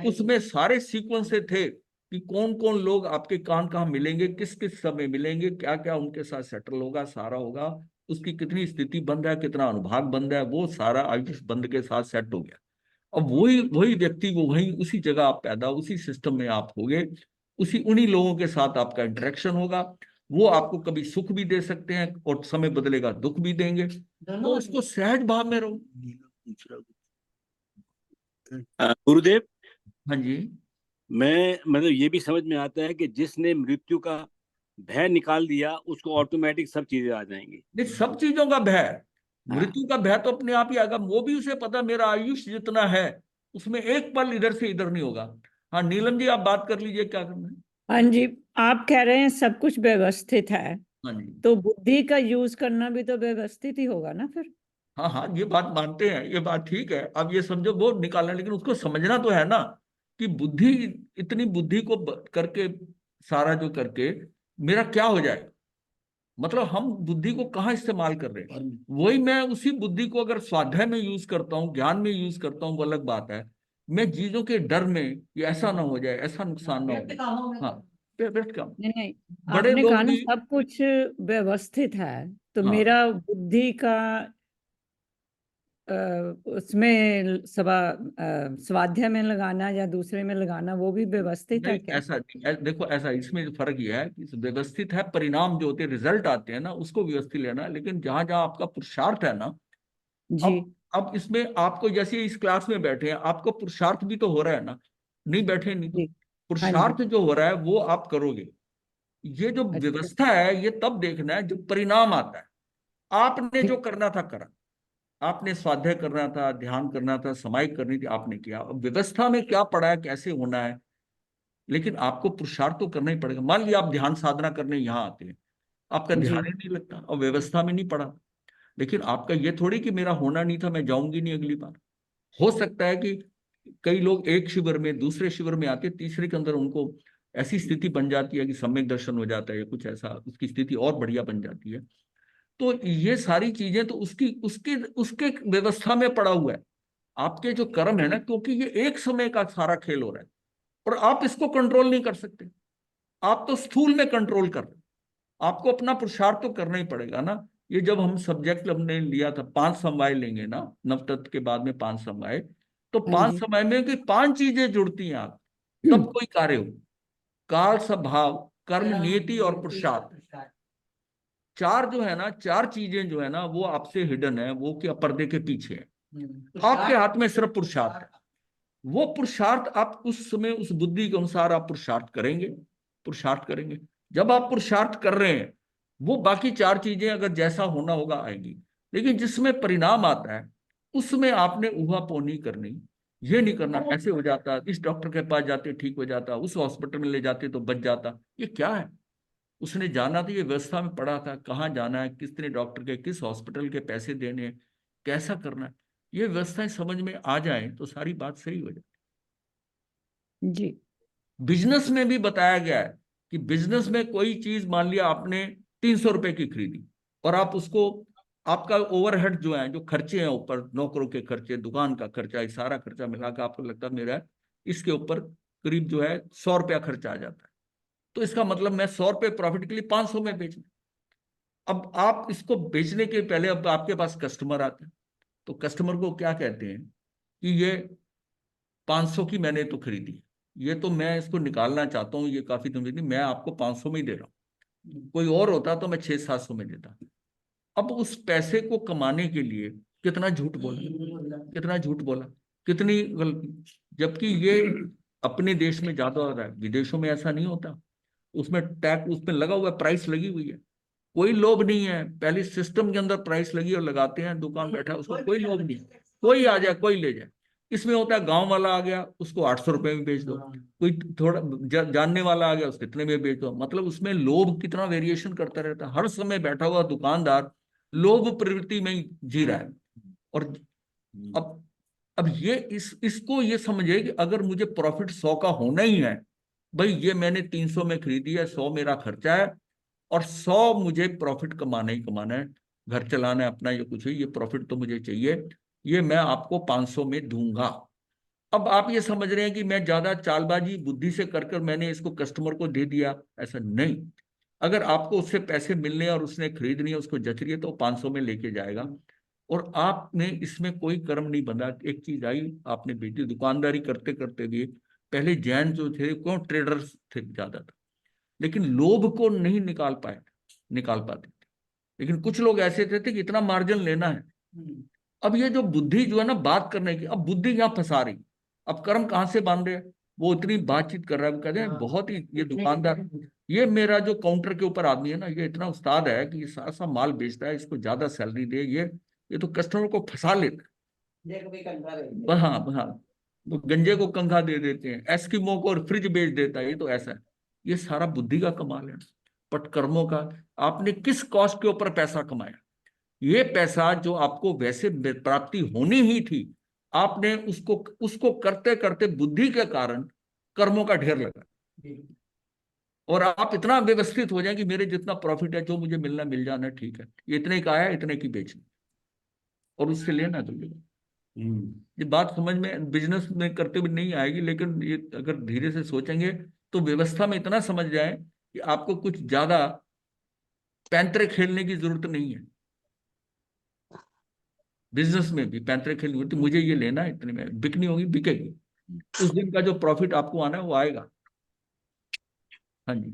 उसमें सारे सीक्वेंस से थे कि कौन कौन लोग आपके कान कहाँ मिलेंगे, किस किस समय मिलेंगे, क्या क्या उनके साथ सेटल होगा, सारा होगा, उसकी कितनी स्थिति बंद है, कितना अनुभाग बंद है, वो सारा आयुष बंद के साथ सेट हो गया। अब वही वही व्यक्ति को वहीं उसी जगह आप पैदा, उसी सिस्टम में आप होगे, उसी उन्हीं लोगों के साथ आपका इंटरेक्शन होगा। वो आपको कभी सुख भी दे सकते हैं और समय बदलेगा दुख भी देंगे, तो उसको सहज भाव में रहो। गुरुदेव, हाँ जी। मैं मतलब ये भी समझ में आता है कि जिसने मृत्यु का भय निकाल दिया, उसको ऑटोमेटिक सब चीजें आ जाएंगी। नहीं, सब चीजों का भय, हाँ। मृत्यु का भय तो अपने आप ही आएगा, वो भी उसे पता मेरा आयुष जितना है उसमें एक पल इधर से इधर नहीं होगा। हाँ नीलम जी, आप बात कर लीजिए, क्या करना है। हाँ जी, आप कह रहे हैं सब कुछ व्यवस्थित है, हाँ जी। तो बुद्धि का यूज करना भी तो व्यवस्थित ही होगा ना फिर। हाँ हाँ, ये बात मानते हैं, ये बात ठीक है। अब ये समझो वो निकालना, लेकिन उसको समझना तो है ना कि बुद्धि, इतनी बुद्धि को करके, सारा जो करके मेरा क्या हो जाएगा। मतलब हम बुद्धि को कहाँ इस्तेमाल कर रहे हैं, वही मैं उसी बुद्धि को अगर स्वाध्याय में यूज करता हूँ, ज्ञान में यूज करता हूँ, वो अलग बात है। मैं चीजों के डर में, ये ऐसा ना हो जाए, ऐसा नुकसान ना हो जाए। हाँ, बेस्ट काम। नहीं नहीं, बड़े आपने लोग कहा ना भी, सब कुछ व्यवस्थित है, तो हाँ, मेरा बुद्धि का उसमें स्वाध्याय में लगाना या दूसरे में लगाना, वो भी व्यवस्थित है नहीं क्या? ऐसा नहीं, देखो ऐसा, इसमें जो फर्क ये है कि व्यवस्थित है, परिणाम जो होते हैं, रिजल्ट आते हैं ना, उसको व्यवस्थित लेना है। लेकिन जहां जहां आपका पुरुषार्थ है ना, जी अब इसमें आपको, जैसे इस क्लास में बैठे हैं, आपको पुरुषार्थ भी तो हो रहा है ना, नहीं बैठे नहीं तो जी। हाँ जी। पुरुषार्थ जो हो रहा है वो आप करोगे। ये जो अच्छा। व्यवस्था है, ये तब देखना है जब परिणाम आता है। आपने जो करना था करा, आपने स्वाध्याय करना था, ध्यान करना था, समाई करनी थी, आपने किया। अब व्यवस्था में क्या पड़ा है, कैसे होना है, लेकिन आपको पुरुषार्थ तो करना ही पड़ेगा। मान लिया आप ध्यान साधना करने यहाँ आते हैं, आपका जी ध्यान ही नहीं लगता और व्यवस्था में नहीं पड़ा, लेकिन आपका ये थोड़ी कि मेरा होना नहीं था, मैं जाऊंगी नहीं अगली बार। हो सकता है कि कई लोग एक शिविर में, दूसरे शिविर में आते, तीसरे के अंदर उनको ऐसी स्थिति बन जाती है कि सम्यक दर्शन हो जाता है या कुछ ऐसा, उसकी स्थिति और बढ़िया बन जाती है। तो ये सारी चीजें तो उसकी उसके उसके व्यवस्था में पड़ा हुआ है। आपके जो कर्म है ना, क्योंकि ये एक समय का सारा खेल हो रहा है और आप इसको कंट्रोल नहीं कर सकते। आप तो स्थूल में कंट्रोल कर रहे, आपको अपना पुरुषार्थ तो करना ही पड़ेगा ना। ये जब हम सब्जेक्ट हमने लिया था 5 समवाय लेंगे ना, नवतत्व के बाद में 5 समवाय, तो हाँ 5 जी। समय में कि 5 चीजें जुड़ती हैं आप, तब कोई कार्य हो। काल, स्वभाव, कर्म, नियति और पुरुषार्थ। 4 जो है ना, 4 चीजें जो है ना, वो आपसे हिडन है, वो क्या पर्दे के पीछे है। आपके हाथ में सिर्फ पुरुषार्थ है। वो पुरुषार्थ आप उस समय उस बुद्धि के अनुसार आप पुरुषार्थ करेंगे, पुरुषार्थ करेंगे। जब आप पुरुषार्थ कर रहे हैं, वो बाकी 4 चीजें अगर जैसा होना होगा आएंगी, लेकिन जिसमें परिणाम आता है उसमें आपने ऊहापोह नहीं करनी। ये नहीं करना ऐसे हो जाता, इस डॉक्टर के पास जाते ठीक हो जाता, उस हॉस्पिटल में ले जाते तो बच जाता। ये क्या है? उसने जाना था, ये व्यवस्था में पड़ा था, कहाँ जाना है, कितने डॉक्टर के, किस हॉस्पिटल के पैसे देने हैं, कैसा करना है। ये व्यवस्थाएं समझ में आ जाए तो सारी बात सही हो जाए। जी। बिजनेस में भी बताया गया है कि बिजनेस में कोई चीज मान लिया आपने 300 रुपए की खरीदी, और आप उसको, आपका ओवरहेड जो है, जो खर्चे हैं ऊपर, नौकरों के खर्चे, दुकान का खर्चा, ये सारा खर्चा मिलाकर आपको लगता है मेरा इसके ऊपर करीब जो है 100 रुपया खर्चा आ जाता है। तो इसका मतलब मैं 100 रुपये प्रॉफिट के लिए 500 में बेचना। अब आप इसको बेचने के पहले अब आपके पास कस्टमर आते हैं, तो कस्टमर को क्या कहते हैं कि ये 500 की मैंने तो खरीदी, ये तो मैं इसको निकालना चाहता हूँ, ये काफी तुम मैं आपको 500 में ही दे रहा हूँ, कोई और होता तो मैं 600-700 में देता। अब उस पैसे को कमाने के लिए कितना झूठ बोला, कितना झूठ बोला, कितनी गलती। जबकि ये अपने देश में ज्यादा हो रहा है, विदेशों में ऐसा नहीं होता। उसमें टैग, उसमें लगा हुआ है, प्राइस लगी हुई है, कोई लोभ नहीं है। पहले सिस्टम के अंदर प्राइस लगी और लगाते हैं, दुकान बैठा है, उसको कोई लोभ नहीं, कोई आ जाए कोई ले जाए। इसमें होता है गांव वाला आ गया उसको 800 रुपए में बेच दो, कोई थोड़ा जानने वाला आ गया उसको कितने में बेच दो। मतलब उसमें लोभ कितना वेरिएशन करता रहता है। हर समय बैठा हुआ दुकानदार लोभ प्रवृत्ति में ही जी रहा है। और अब ये इसको ये समझे कि अगर मुझे प्रॉफिट 100 का होना ही है, भाई ये मैंने 300 में खरीदी है, 100 मेरा खर्चा है, और 100 मुझे प्रॉफिट कमाना ही कमाना है, घर चलाना है अपना, ये कुछ है, ये प्रॉफिट तो मुझे चाहिए, ये मैं आपको 500 में दूंगा। अब आप ये समझ रहे हैं कि मैं ज्यादा चालबाजी बुद्धि से कर मैंने इसको कस्टमर को दे दिया, ऐसा नहीं। अगर आपको उससे पैसे मिलने और उसने खरीदनी है, उसको जच रही है, तो 500 में लेके जाएगा। और आपने इसमें कोई कर्म नहीं बंधा। एक चीज आई, आपने बेटी दुकानदारी करते करते भी, पहले जैन जो थे कौन ट्रेडर्स थे ज्यादा था, लेकिन लोभ को नहीं निकाल पाते थे। लेकिन कुछ लोग ऐसे थे कि इतना मार्जिन लेना है। अब ये जो बुद्धि जो है ना बात करने की, अब बुद्धि यहाँ फंसा रही। अब कर्म कहाँ से बांध रहे हैं, वो इतनी बातचीत कर रहा है, कहते हैं बहुत ही, ये दुकानदार, ये मेरा जो काउंटर के ऊपर आदमी है ना, ये इतना उस्ताद है कि ये सारा सा माल बेचता है, इसको ज्यादा सैलरी दे, ये तो कस्टमर को फंसा लेता है। हाँ हाँ, वो गंजे को कंघा दे देते हैं, एस्किमो को और फ्रिज बेच देता है, ये तो ऐसा है। ये सारा बुद्धि का कमाल है। बट कर्मों का, आपने किस कॉस्ट के ऊपर पैसा कमाया, ये पैसा जो आपको वैसे प्राप्ति होनी ही थी, आपने उसको उसको करते करते बुद्धि के कारण कर्मों का ढेर लगा, और आप इतना व्यवस्थित हो जाए कि मेरे जितना प्रॉफिट है, जो मुझे मिलना मिल जाना, ठीक है, ये इतने का है, इतने की बेचनी, और उससे लेना तो लेना। ये बात समझ में बिजनेस में करते हुए नहीं आएगी, लेकिन ये अगर धीरे से सोचेंगे तो व्यवस्था में इतना समझ जाए कि आपको कुछ ज्यादा पैंतरे खेलने की जरूरत नहीं है। बिजनेस में भी पैंतरे खेलनी होती, मुझे ये लेना है, इतने में बिकनी होगी, बिकेगी, उस दिन का जो प्रॉफिट आपको आना है वो आएगा। हाँ जी।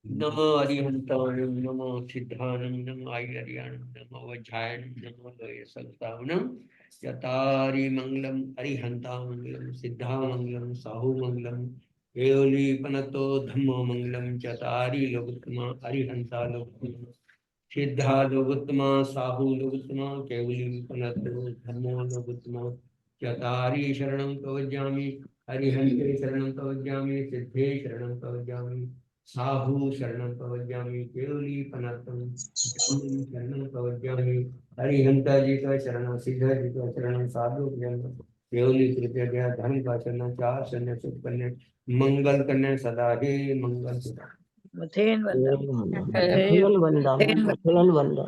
नमो अरिहंताणं नमो सिद्धाणं नमो आयर्याणं नमो वज्रायणं नमो लोयसंतावणं चतारि मंगलम अरिहंता मंगलम सिद्धा मंगलम साहू मंगलम केवली पनतो धम्मो मंगलम चतारि लोकोत्तमा अरिहंता लोकोत्तमा सिद्धा लोकोत्तमा साहू लोकोत्तमा केवली पनतो धम्मो लोकोत्तमा चतारि शरणं प्रवज्जामि अरिहंते शरणं प्रवज्जामि सिद्धे शरणं प्रवज्जामि साहू शरणं प्रवज्जामि केवली पनातम शरणं प्रवज्जामि हरिहंता जी का शरण सिद्धा जी का शरण साधु जन केवली कृपया धर्म का शरण चार शरण सुकन्या मंगल कन्या सदा हे मंगल मथेन वंदम। मंगल वंदन